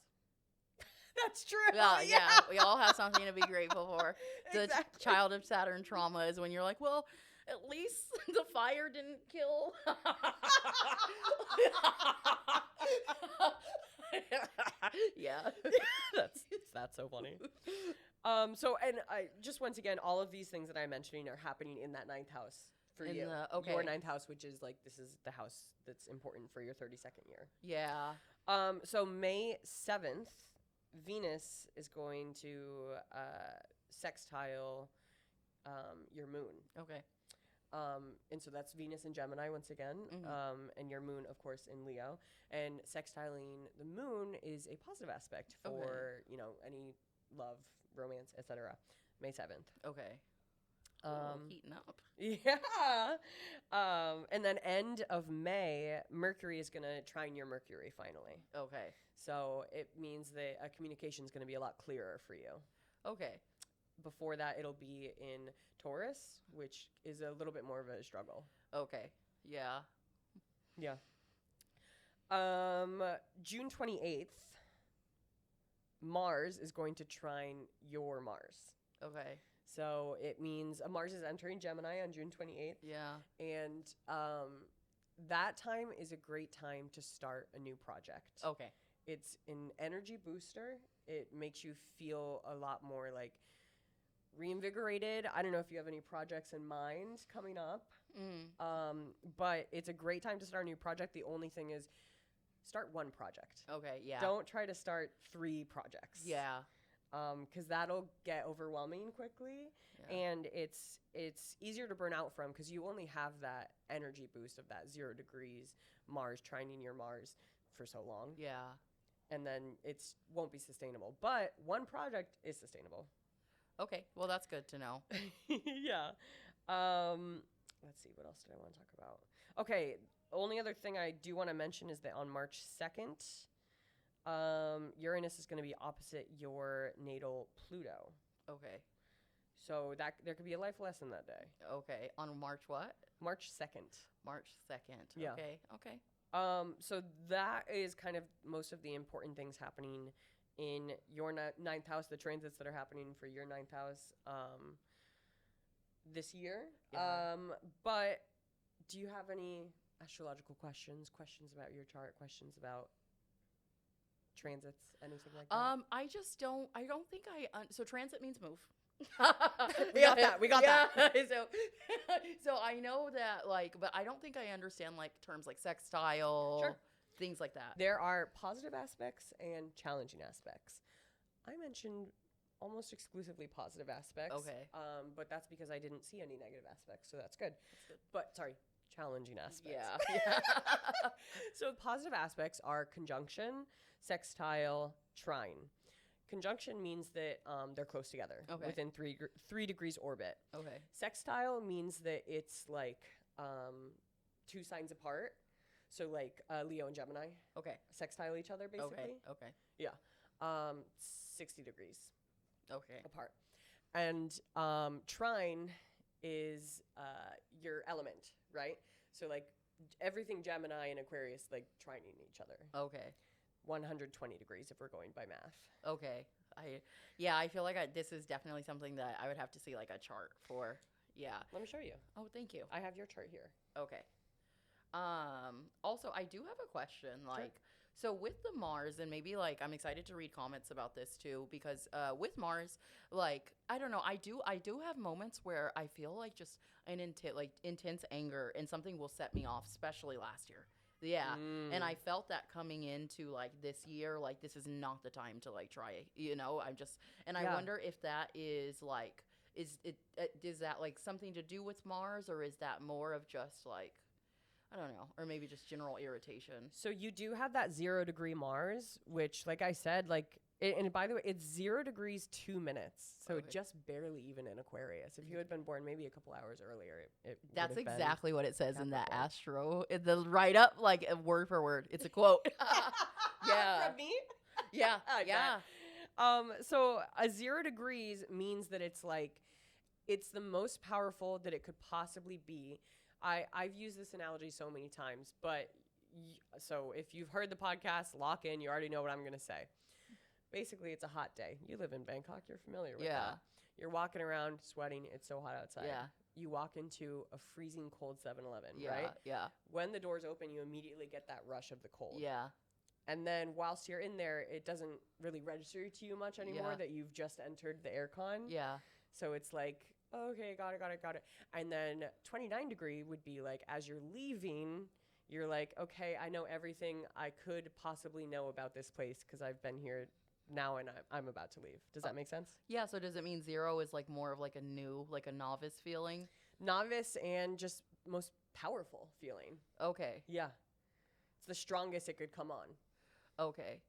That's true. Yeah, we all have something to be grateful for. The Exactly. child of Saturn trauma is when you're like, well, at least the fire didn't kill. Yeah. That's so funny. So I just once again, all of these things that I'm mentioning are happening in that 9th house for you. Your 9th house, which is like this is the house that's important for your 32nd year. Yeah. So May 7th, Venus is going to sextile your moon. Okay. And so that's Venus in Gemini once again, and your moon, of course, in Leo. And sextiling the moon is a positive aspect for, any love, romance, etc. May 7th. Okay. Heating snap. Yeah. And then end of May, Mercury is going to trine your Mercury finally. Okay. So it means that communication is going to be a lot clearer for you. Okay. Before that, it'll be in Taurus, which is a little bit more of a struggle. Okay. Yeah. Yeah. June 28th, Mars is going to trine your Mars. Okay. So it means Mars is entering Gemini on June 28th. Yeah. And that time is a great time to start a new project. Okay. It's an energy booster. It makes you feel a lot more like reinvigorated. I don't know if you have any projects in mind coming up, but it's a great time to start a new project. The only thing is start one project. Okay, yeah. Don't try to start 3 projects. Yeah. Because that'll get overwhelming quickly. Yeah. And it's easier to burn out from because you only have that energy boost of that 0 degrees Mars trining your Mars for so long. Yeah. And then it won't be sustainable. But one project is sustainable. Okay, well, that's good to know. Yeah. Let's see, what else did I want to talk about? Okay, only other thing I do want to mention is that on March 2nd, Uranus is going to be opposite your natal Pluto. Okay. So that there could be a life lesson that day. Okay, on March what? March 2nd. March 2nd. Yeah. Okay, okay. So that is kind of most of the important things happening in your ninth house, the transits that are happening for your ninth house this year. Yeah. But do you have any astrological questions about your chart, questions about transits, anything like that? I don't think so transit means move. We got that. So I know that, like, but I don't think I understand, like, terms like sextile, Sure. things like that. There are positive aspects and challenging aspects. I mentioned almost exclusively positive aspects. Okay. But that's because I didn't see any negative aspects, so that's good. But sorry, challenging aspects. Yeah. So positive aspects are conjunction, sextile, trine. Conjunction means that they're close together within 3 degrees orbit. Okay. Sextile means that it's like 2 signs apart. So like Leo and Gemini. Okay. Sextile each other basically. Okay. Yeah. 60 degrees Okay. apart. And trine is your element, right? So like everything Gemini and Aquarius like trining each other. Okay. 120 degrees if we're going by math. Okay. I feel like this is definitely something that I would have to see, like, a chart for. Yeah. Let me show you. Oh, thank you. I have your chart here. Okay. Also, I do have a question. Like, so with the Mars, and maybe, like, I'm excited to read comments about this too, because with Mars, like, I don't know, I do have moments where I feel like just an intense anger, and something will set me off, especially last year. Yeah. And I felt that coming into, like, this year, like, this is not the time to, like, try, I wonder if that is, like, is that, like, something to do with Mars, or is that more of just, like, I don't know, or maybe just general irritation? So you do have that 0 degree Mars, which, like I said, like, and by the way, it's 0 degrees 2 minutes, so just barely even in Aquarius. If you had been born maybe a couple hours earlier, that's exactly what it says in that the write up, like, word for word. It's a quote. Yeah. From me? Yeah. Yeah. So a 0 degrees means that it's like it's the most powerful that it could possibly be. I've used this analogy so many times, but so if you've heard the podcast, lock in. You already know what I'm going to say. Basically, it's a hot day. You live in Bangkok. You're familiar with that. You're walking around sweating. It's so hot outside. Yeah. You walk into a freezing cold 7-Eleven, Yeah. right? Yeah. When the doors open, you immediately get that rush of the cold. Yeah. And then whilst you're in there, it doesn't really register to you much anymore that you've just entered the aircon. Yeah. So it's like, okay, got it. And then 29 degree would be like, as you're leaving, you're like, okay, I know everything I could possibly know about this place because I've been here now and I'm about to leave. Does that make sense? Yeah. So does it mean 0 is, like, more of, like, a novice feeling? Novice and just most powerful feeling. Okay. Yeah. It's the strongest it could come on. Okay.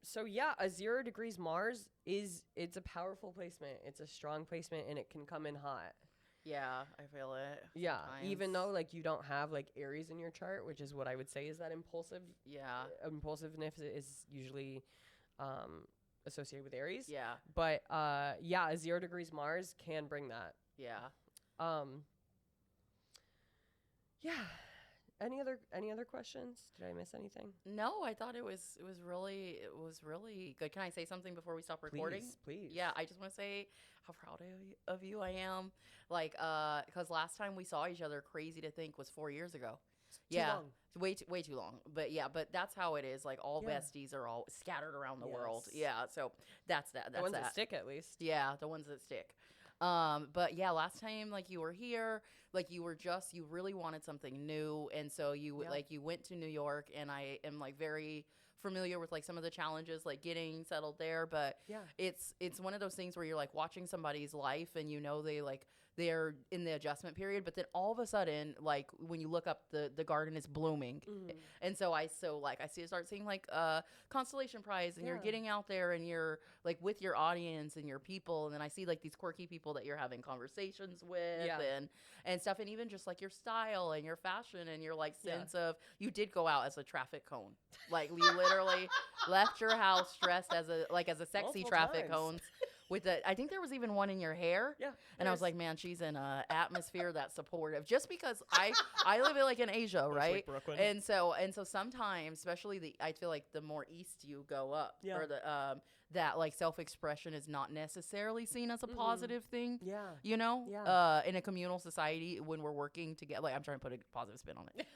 So yeah, a 0 degrees Mars it's a powerful placement. It's a strong placement, and it can come in hot. Yeah, I feel it. Yeah, Sometimes. even though like you don't have like Aries in your chart, which is what I would say is that impulsiveness is usually associated with Aries. Yeah. But yeah, a 0 degrees Mars can bring that. Yeah. Yeah. Any other questions? Did I miss anything? No, I thought it was really good. Can I say something before we stop recording? Please. Yeah, I just want to say how proud of you I am. Like, because last time we saw each other, crazy to think, was 4 years ago. Too long. Way too long. But yeah, but that's how it is. Like all besties are all scattered around the world. Yeah, so that's that. That's the ones that stick, at least. Yeah, the ones that stick. But yeah, last time like you were here, like you really wanted something new, and so you went to New York, and I am like very familiar with like some of the challenges like getting settled there, but it's one of those things where you're like watching somebody's life, and they're in the adjustment period, but then all of a sudden, like when you look up, the garden is blooming. And so I start seeing like Constellation Prize, and you're getting out there, and you're like with your audience and your people, and then I see like these quirky people that you're having conversations with and stuff, and even just like your style and your fashion and your like sense of, you did go out as a traffic cone, like you literally left your house dressed as a sexy Multiple traffic times. cone. I think there was even one in your hair. Yeah. And I was like, man, she's in a atmosphere that's supportive. Just because I live in like in Asia, right? Like Brooklyn. And so sometimes, especially I feel like the more east you go up, or that like self-expression is not necessarily seen as a positive thing. Yeah. You know? Yeah. In a communal society, when we're working together, like I'm trying to put a positive spin on it.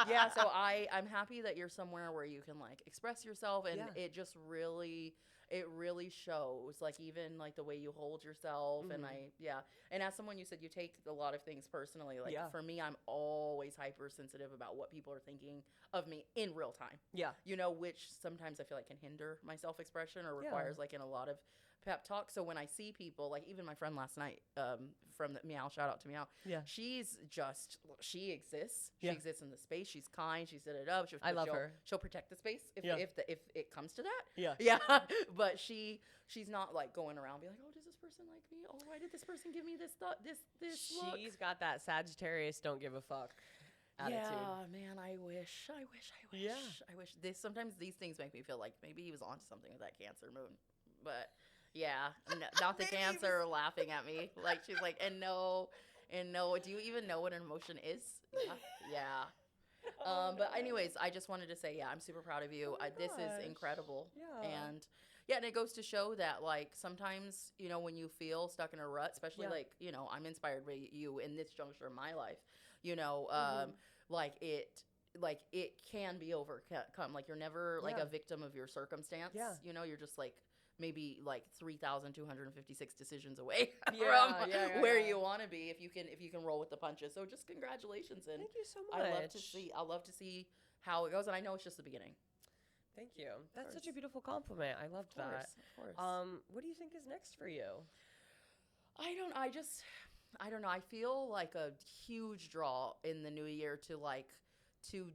Yeah. So I'm happy that you're somewhere where you can like express yourself, and it just really shows, like even like the way you hold yourself. And and as someone, you said you take a lot of things personally, like for me, I'm always hypersensitive about what people are thinking of me in real time, you know, which sometimes I feel like can hinder my self-expression, or requires like in a lot of pep talk. So when I see people, like even my friend last night, from the Meow, shout out to Meow. Yeah. She exists. She exists in the space. She's kind. She's set it up. I love her. She'll protect the space if it comes to that. Yeah. Yeah. But she's not like going around being like, oh, does this person like me? Oh, why did this person give me this thought? This look? She's got that Sagittarius don't give a fuck attitude. Yeah, man, I wish. Yeah. I wish sometimes these things make me feel like maybe he was onto something with that Cancer moon. But yeah, not the Cancer laughing at me. Like she's like, and no, do you even know what an emotion is? Yeah. But anyways, I just wanted to say, I'm super proud of you. This is incredible. Yeah. And it goes to show that like sometimes, you know, when you feel stuck in a rut, especially like, you know, I'm inspired by you in this juncture of my life, you know, like it can be overcome. Like you're never like a victim of your circumstance. Yeah. You know, you're just like maybe like 3,256 decisions away from where you want to be if you can roll with the punches. So just congratulations, and thank you so much. I love to see how it goes, and I know it's just the beginning. Thank you. That's such a beautiful compliment. I loved that. Of course. What do you think is next for you? I don't know. I feel like a huge draw in the new year to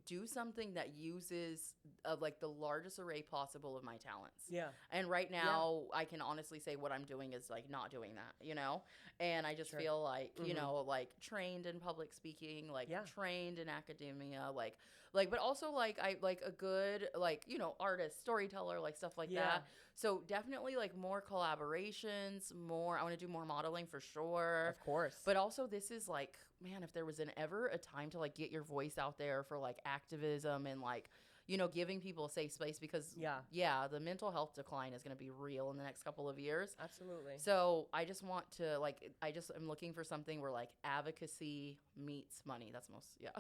do something that uses like the largest array possible of my talents. Yeah. And right now I can honestly say what I'm doing is like not doing that, you know? And I just feel like, you know, like trained in public speaking, like trained in academia, like, but also like I like a good, like, you know, artist, storyteller, like stuff like that. So definitely like more collaborations, I want to do more modeling for sure. Of course. But also this is like, man, if there was ever a time to like get your voice out there for like activism and like, you know, giving people a safe space, because the mental health decline is going to be real in the next couple of years. Absolutely. So I just want to like, I'm looking for something where like advocacy meets money. That's most, yeah.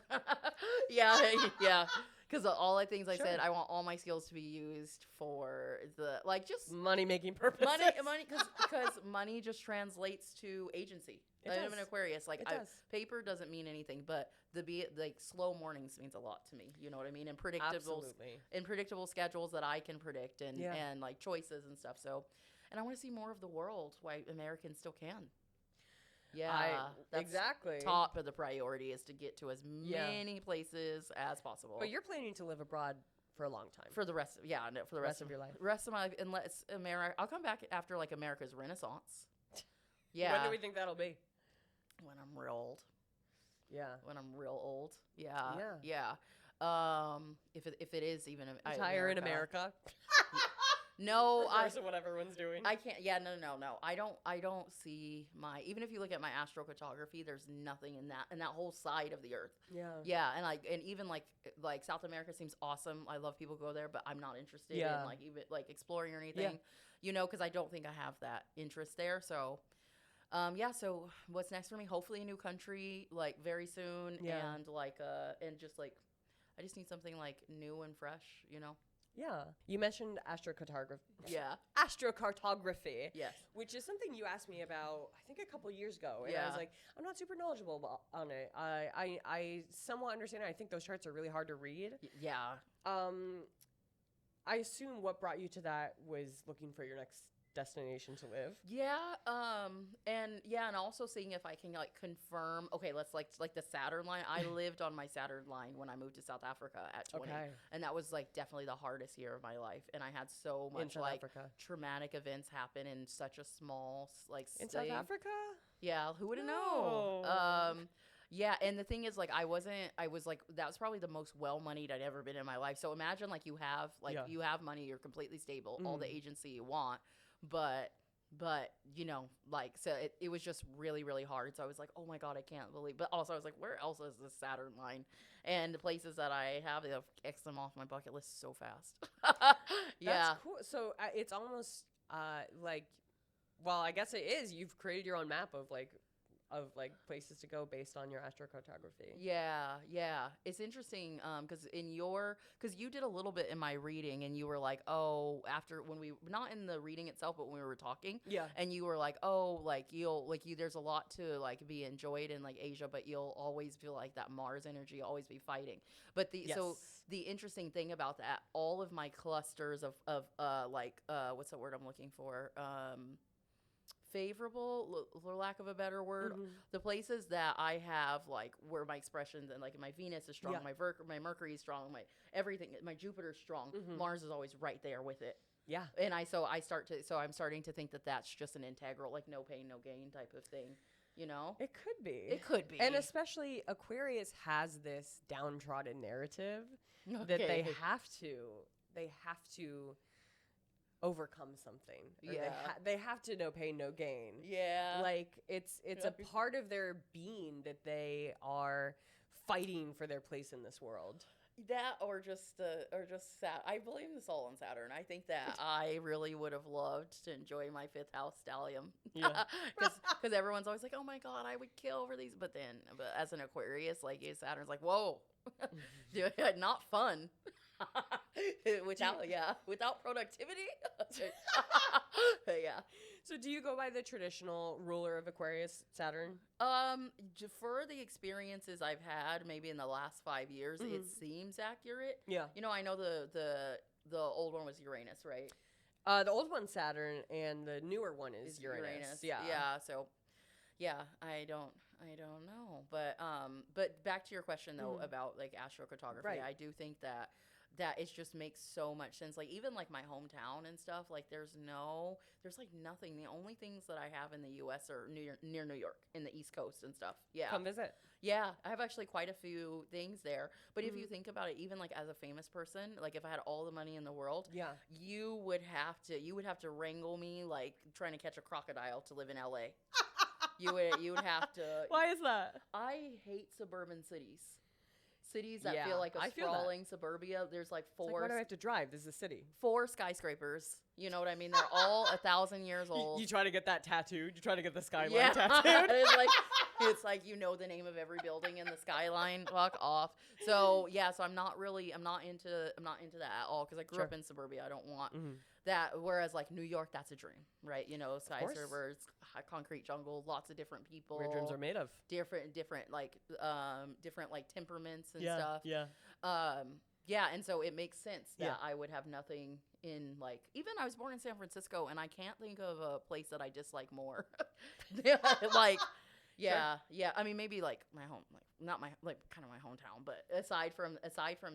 Because all the things I said, I want all my skills to be used for the, like, just money-making purposes. Money, because money just translates to agency. I'm an Aquarius. Like, paper doesn't mean anything, but like slow mornings means a lot to me. You know what I mean? And predictable schedules that I can predict, and like choices and stuff. So, and I want to see more of the world. Why Americans still can. Yeah, that's exactly. Top of the priority is to get to as many places as possible. But you're planning to live abroad for a long time. For the rest of, no, for the rest of your life. Rest of my life, unless America, I'll come back after like America's Renaissance. Yeah. When do we think that'll be? When I'm real old. Yeah. When I'm real old. Yeah. Yeah. Yeah. If it is even retire in America. No, Regardless of what everyone's doing. I can't. Yeah, no. I don't see even if you look at my astrocartography, there's nothing in that whole side of the Earth. Yeah. Yeah, and even like South America seems awesome. I love people go there, but I'm not interested in like even like exploring or anything. Yeah. Because I don't think I have that interest there. So, so what's next for me? Hopefully a new country, like very soon, and like and just like I just need something like new and fresh. Yeah. You mentioned astrocartography. Yeah. Astrocartography. Yes. Which is something you asked me about, I think, a couple years ago. And I was like, I'm not super knowledgeable on it. I somewhat understand it. I think those charts are really hard to read. Yeah. I assume what brought you to that was looking for your next destination to live. Yeah. And also seeing if I can like confirm. Okay, let's like the Saturn line. I lived on my Saturn line when I moved to South Africa at 20, and that was like definitely the hardest year of my life. And I had so much like traumatic events happen in such a small like in state. South Africa. Yeah, who would have known? Yeah, and the thing is, like, I was like, that was probably the most well-moneyed I'd ever been in my life. So imagine, like, you have money, you're completely stable, all the agency you want, but like, so it was just really, really hard. So I was like, oh my God, I can't believe, but also I was like, where else is this Saturn line? And the places that I have, they'll X them off my bucket list so fast. That's cool. So it's almost like, well, I guess it is. You've created your own map of places to go based on your astrocartography. Yeah. It's interesting because you did a little bit in my reading, and you were like, oh, after when we not in the reading itself, but when we were talking, and you were like, oh, like there's a lot to like be enjoyed in like Asia, but you'll always feel like that Mars energy, always be fighting. But so the interesting thing about that, all of my clusters of what's the word I'm looking for? Favorable, for lack of a better word, the places that I have like where my expressions and like my Venus is strong, my Mercury is strong, my everything, my Jupiter is strong, Mars is always right there with it. Yeah, and I'm starting to think that that's just an integral, like no pain, no gain type of thing. It could be, and especially Aquarius has this downtrodden narrative that they have to overcome something. They have to no pain, no gain. Yeah. Like it's a part of their being that they are fighting for their place in this world. That or just I blame this all on Saturn. I think that I really would have loved to enjoy my 5th house stellium. Yeah. Because everyone's always like, oh my God, I would kill for these. But as an Aquarius, like Saturn's like, whoa, not fun. Without productivity. Yeah. So do you go by the traditional ruler of Aquarius, Saturn? For the experiences I've had, maybe in the last 5 years, it seems accurate. Yeah. I know the old one was Uranus, right? The old one's Saturn, and the newer one is Uranus. Yeah. Yeah. So, yeah, I don't know, but back to your question though about like astrocartography, right. I do think that it just makes so much sense. Like even like my hometown and stuff, like there's like nothing. The only things that I have in the U.S. are near New York, in the East Coast and stuff. Yeah. Come visit. Yeah. I have actually quite a few things there. But if you think about it, even like as a famous person, like if I had all the money in the world, you would have to wrangle me like trying to catch a crocodile to live in L.A. You would have to. Why is that? I hate suburban cities. Cities that feel like a sprawling suburbia. There's like 4. It's like, why do I have to drive? This is a city. 4 skyscrapers. You know what I mean? They're all 1,000 years old. You try to get that tattooed. You try to get the skyline tattooed. It's like you know the name of every building in the skyline. Fuck off. So so I'm not into that at all because I grew up in suburbia. I don't want that. Whereas like New York, that's a dream, right? Skyscrapers, concrete jungle, lots of different people. Where dreams are made of. Different like temperaments and stuff. Yeah, and so it makes sense that I would have nothing in like, even I was born in San Francisco and I can't think of a place that I dislike more. Like, Yeah, yeah. I mean, maybe like my home, like not my like kind of my hometown, but aside from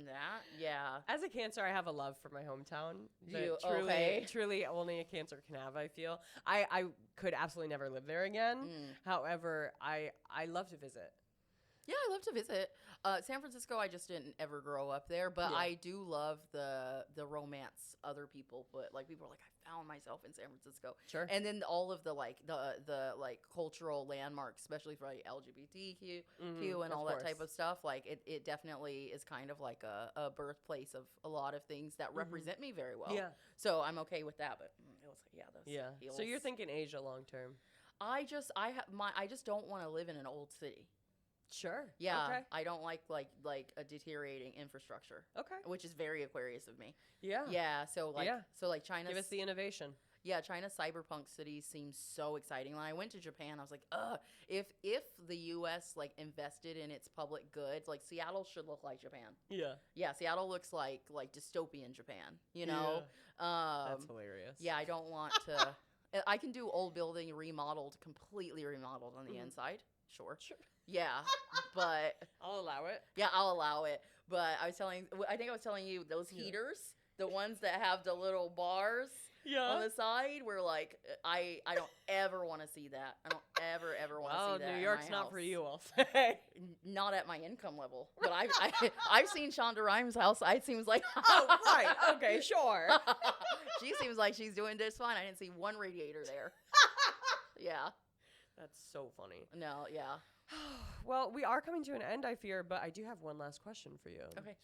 that, yeah. As a Cancer, I have a love for my hometown. You truly, okay? truly, only a Cancer can have. I feel I could absolutely never live there again. However, I love to visit. Yeah, I love to visit. San Francisco, I just didn't ever grow up there, but I do love the romance other people put. Like people are like, I found myself in San Francisco. Sure. And then all of the like the like cultural landmarks, especially for like LGBTQ and all that type of stuff. Like it definitely is kind of like a birthplace of a lot of things that represent me very well. Yeah. So I'm okay with that. But it was those heels. So you're thinking Asia long term. I just don't want to live in an old city. Sure. Yeah. Okay. I don't like a deteriorating infrastructure. Okay. Which is very Aquarius of me. Yeah. Yeah. So like China. Give us the innovation. Yeah, China's cyberpunk city seems so exciting. When I went to Japan, I was like, if the U.S. like invested in its public goods, like Seattle should look like Japan. Yeah. Yeah, Seattle looks like dystopian Japan. You know. Yeah. That's hilarious. Yeah, I don't want to. I can do old building completely remodeled on the inside. Sure. Yeah, but I'll allow it. Yeah, I'll allow it. But I think I was telling you those heaters, the ones that have the little bars on the side, where like I don't ever want to see that. I don't ever want to see that. New York's not for you, I'll say. Not at my income level. But I've seen Shonda Rhimes' house. It seems like oh right, okay, sure. She seems like she's doing just fine. I didn't see one radiator there. Yeah. That's so funny. No, yeah. Well, we are coming to an end, I fear, but I do have one last question for you. Okay.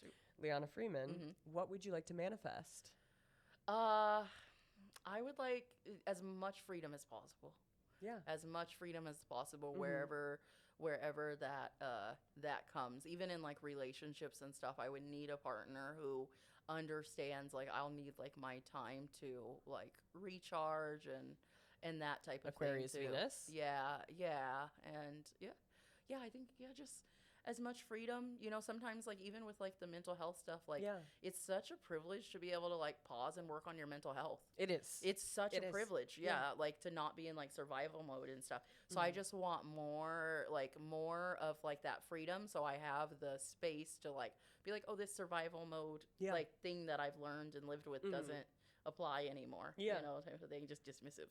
Le'Ana Freeman, what would you like to manifest? I would like as much freedom as possible. Yeah. As much freedom as possible wherever that comes. Even in like relationships and stuff, I would need a partner who understands like I'll need like my time to like recharge and that type of Aquarius thing too. Venus. Yeah, and I think just as much freedom. You know, sometimes like even with like the mental health stuff, like it's such a privilege to be able to like pause and work on your mental health. It is. It's such a privilege, like to not be in like survival mode and stuff. So I just want more of like that freedom. So I have the space to like be like, oh, this survival mode like thing that I've learned and lived with doesn't apply anymore. You know, type of thing, just dismissive.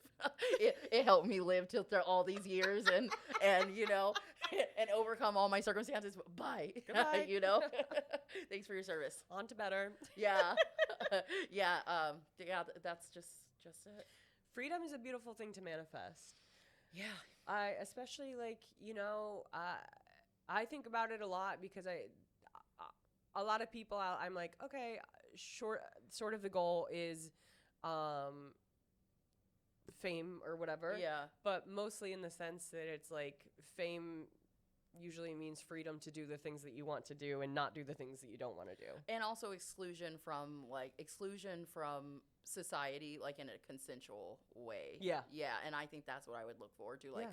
it helped me live till all these years and you know and overcome all my circumstances. Bye. Goodbye. You know. Thanks for your service. On to better. Yeah. That's just it. Freedom is a beautiful thing to manifest. Yeah. I especially like, you know, I think about it a lot because a lot of people I'm like, okay, sort of the goal is fame or whatever. Yeah. But mostly in the sense that it's like fame usually means freedom to do the things that you want to do and not do the things that you don't want to do. And also exclusion from society, like in a consensual way. Yeah. Yeah. And I think that's what I would look forward to. Like,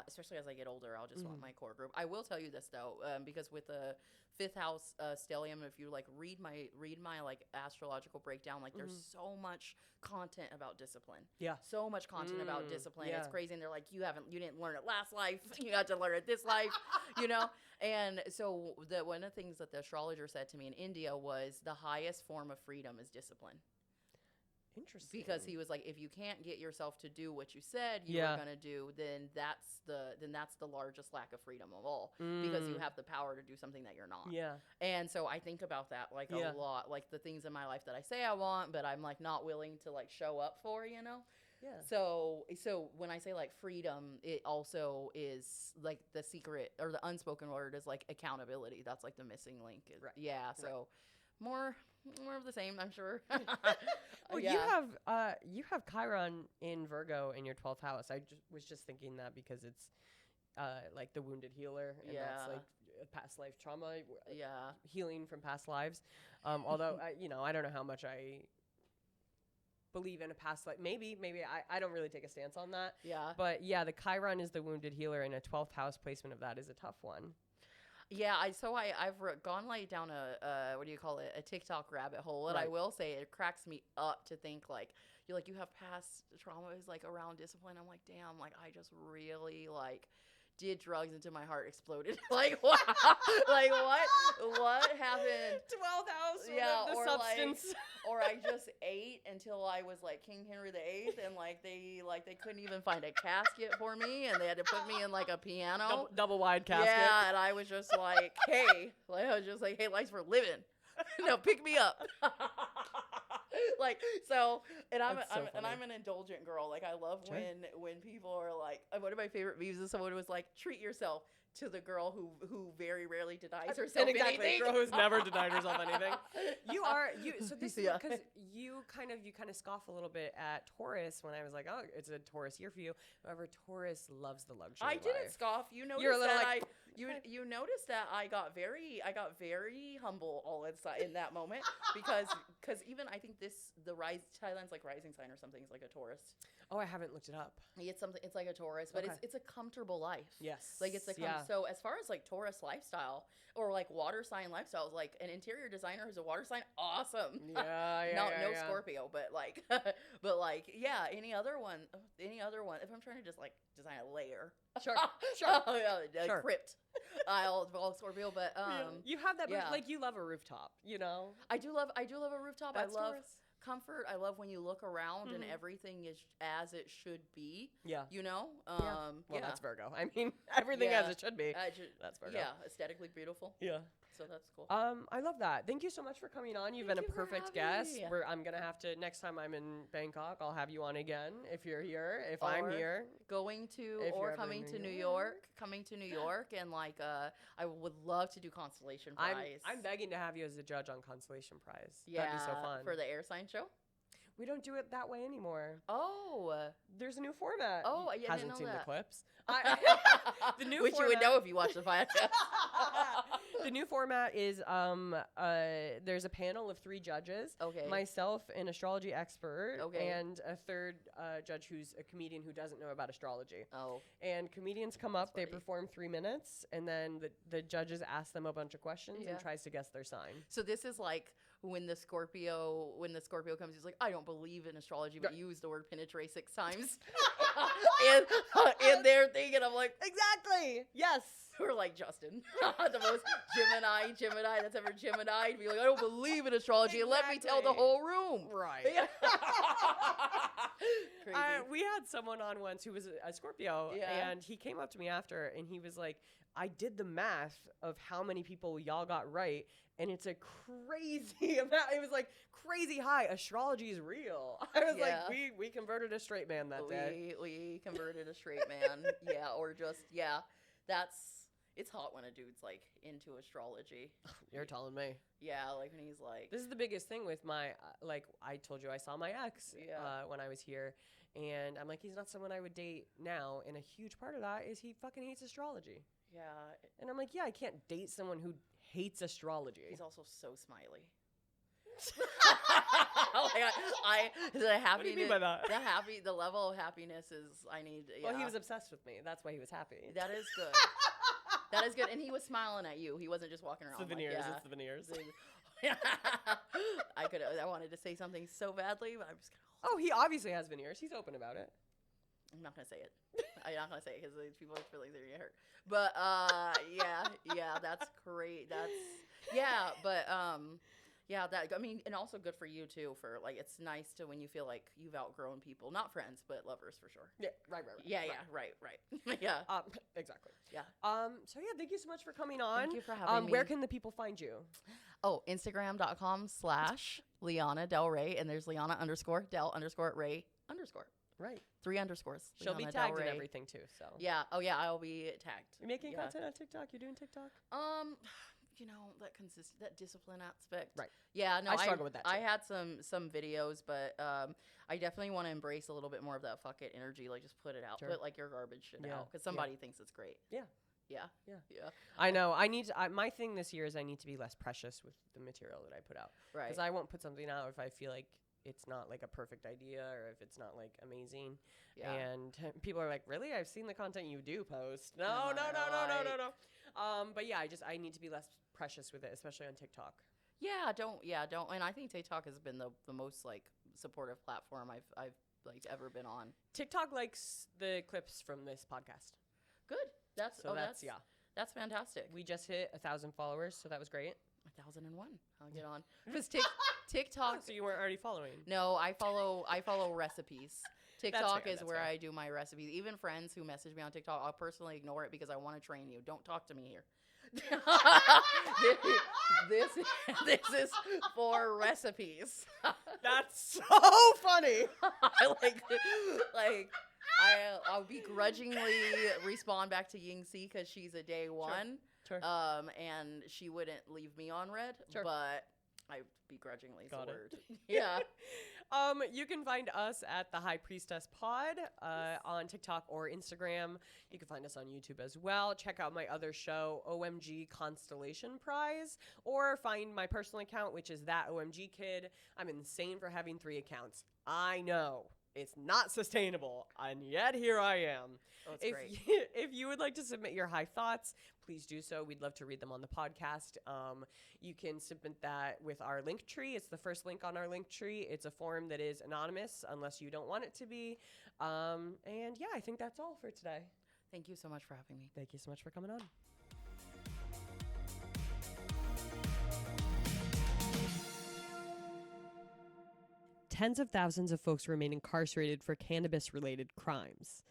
especially as I get older, I'll just want my core group. I will tell you this though, because with the 5th house stellium, if you like read my like astrological breakdown, like there's so much content about discipline. Yeah. So much content about discipline. Yeah. It's crazy. And they're like, you didn't learn it last life. You got to learn it this life, you know? And so one of the things that the astrologer said to me in India was the highest form of freedom is discipline. Interesting. Because he was like, if you can't get yourself to do what you said you were going to do, then that's the largest lack of freedom of all, because you have the power to do something that you're not. Yeah. And so I think about that like a lot, like the things in my life that I say I want, but I'm like not willing to like show up for, you know? Yeah. So when I say like freedom, it also is like the secret or the unspoken word is like accountability. That's like the missing link. Right. Yeah. So more of the same, I'm sure. Well, you have Chiron in Virgo in your 12th house. I was just thinking that because it's like the wounded healer, and that's like past life trauma, healing from past lives. Although I don't know how much I believe in a past life. Maybe I don't really take a stance on that. Yeah. But yeah, the Chiron is the wounded healer, and a 12th house placement of that is a tough one. Yeah, I've gone like down a TikTok rabbit hole, and I will say it cracks me up to think like you have past traumas like around discipline. I'm like, damn, like I just really like did drugs until my heart exploded. Like what? Like what happened? 12th house. Yeah, the or substance. or I just ate until I was like King Henry VIII, and like they couldn't even find a casket for me, and they had to put me in like a piano, double wide casket. Yeah, and I was just like, hey, life's for living. No, pick me up. Like so, and I'm an indulgent girl. Like I love when people are like, one of my favorite memes is someone who was like, treat yourself to the girl who very rarely denies herself anything. The girl who's never denied herself anything. So this is because you kind of scoff a little bit at Taurus when I was like, oh, it's a Taurus year for you. However, Taurus loves the luxury. I didn't scoff. You noticed that you noticed that I got very humble all in that moment because even I think Thailand's like rising sign or something is like a Taurus. Oh, I haven't looked it up. It's like a Taurus, but it's a comfortable life. Yes. Like it's so as far as like Taurus lifestyle or like water sign lifestyles, like an interior designer who's a water sign, awesome. No Scorpio, but like any other one. If I'm trying to just like design a layer, sure. Crypt. I'll Scorpio, but you have that, but like you love a rooftop, you know. I do love a rooftop. That's I love Taurus. Comfort. I love when you look around and everything is as it should be. Yeah. You know? Well, that's Virgo. I mean, everything as it should be. That's Virgo. Yeah, aesthetically beautiful. Yeah. So that's cool. I love that. Thank you so much for coming on. You've been a perfect guest. I'm going to have to, next time I'm in Bangkok, I'll have you on again if you're here, if I'm here. Coming to New York. And like, I would love to do Constellation Prize. I'm begging to have you as a judge on Constellation Prize. Yeah. That'd be so fun. For the air sign show? We don't do it that way anymore. Oh. There's a new format. Oh, I hasn't didn't seen know that. the clips. The new Which format, you would know if you watched the podcast. The new format is there's a panel of 3 judges. Okay. Myself, an astrology expert, okay, and a third judge who's a comedian who doesn't know about astrology. Oh. And comedians come up, they perform 3 minutes, and then the judges ask them a bunch of questions and tries to guess their sign. So this is like when the Scorpio comes, he's like, I don't believe in astrology, but you use the word penetrate 6 times. and they're thinking, I'm like, exactly. Yes. We're like Justin, the most Gemini that's ever Gemini. To be like, I don't believe in astrology. And let me tell the whole room. Right. Crazy. We had someone on once who was a Scorpio, and he came up to me after, and he was like, I did the math of how many people y'all got right, and it's a crazy amount. It was like crazy high. Astrology is real. I was like, we converted a straight man that day. We converted a straight man. It's hot when a dude's like into astrology. You're telling me. Yeah, like when he's like. This is the biggest thing with my, like I told you I saw my ex when I was here. And I'm like, he's not someone I would date now. And a huge part of that is he fucking hates astrology. Yeah. And I'm like, I can't date someone who hates astrology. He's also so smiley. Oh my God. What do you mean by that? The level of happiness is, I need. Yeah. Well, he was obsessed with me. That's why he was happy. That is good. That is good. And he was smiling at you. He wasn't just walking around. It's the veneers. It's the veneers. I wanted to say something so badly, but I'm just gonna. Oh, he obviously has veneers. He's open about it. I'm not gonna say it. I'm not gonna say it because people feel like they're gonna get hurt. But that's great. And also good for you too. For like, it's nice to when you feel like you've outgrown people, not friends, but lovers for sure. Yeah, right. Right. Yeah. Exactly. Yeah. So yeah, thank you so much for coming on. Thank you for having me. Where can the people find you? Oh, Instagram.com/Le'Ana Del Rey, and there's Le'Ana _Del_Ray_. Right. 3 underscores. She'll be tagged in everything too. So. Yeah. Oh yeah, I'll be tagged. You're making content on TikTok. You're doing TikTok. That discipline aspect. Right. Yeah. No, I struggle with that too. I had some videos, but I definitely want to embrace a little bit more of that fuck it energy. Like just put it out. Sure. Put like your garbage shit out because somebody thinks it's great. Yeah. Yeah. I know. My thing this year is I need to be less precious with the material that I put out. Right. Because I won't put something out if I feel like it's not like a perfect idea or if it's not like amazing. Yeah. And people are like, really? I've seen the content you do post. No. But yeah, I need to be less precious with it, especially on TikTok. Yeah, don't. And I think TikTok has been the most like supportive platform I've like ever been on. TikTok likes the clips from this podcast. Good. That's That's fantastic. We just hit 1,000 followers, so that was great. 1,001. I'll get on because TikTok. So you weren't already following? No, I follow recipes. TikTok fair, is where I do my recipes. Even friends who message me on TikTok, I'll personally ignore it because I want to train you. Don't talk to me here. this is for recipes. That's so funny. I'll begrudgingly respond back to Yingxi because she's a day one. Sure. And she wouldn't leave me on red. Sure. But I begrudgingly is the word. Yeah. You can find us at the High Priestess Pod on TikTok or Instagram. You can find us on YouTube as well. Check out my other show, OMG Constellation Prize, or find my personal account, which is that OMG Kid. I'm insane for having 3 accounts. I know. It's not sustainable, and yet here I am. Oh, it's great. If you would like to submit your high thoughts, please do so. We'd love to read them on the podcast. You can submit that with our link tree. It's the first link on our link tree. It's a form that is anonymous unless you don't want it to be. And yeah, I think that's all for today. Thank you so much for having me. Thank you so much for coming on. Tens of thousands of folks remain incarcerated for cannabis-related crimes.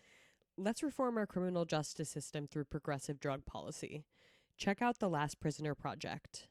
Let's reform our criminal justice system through progressive drug policy. Check out the Last Prisoner Project.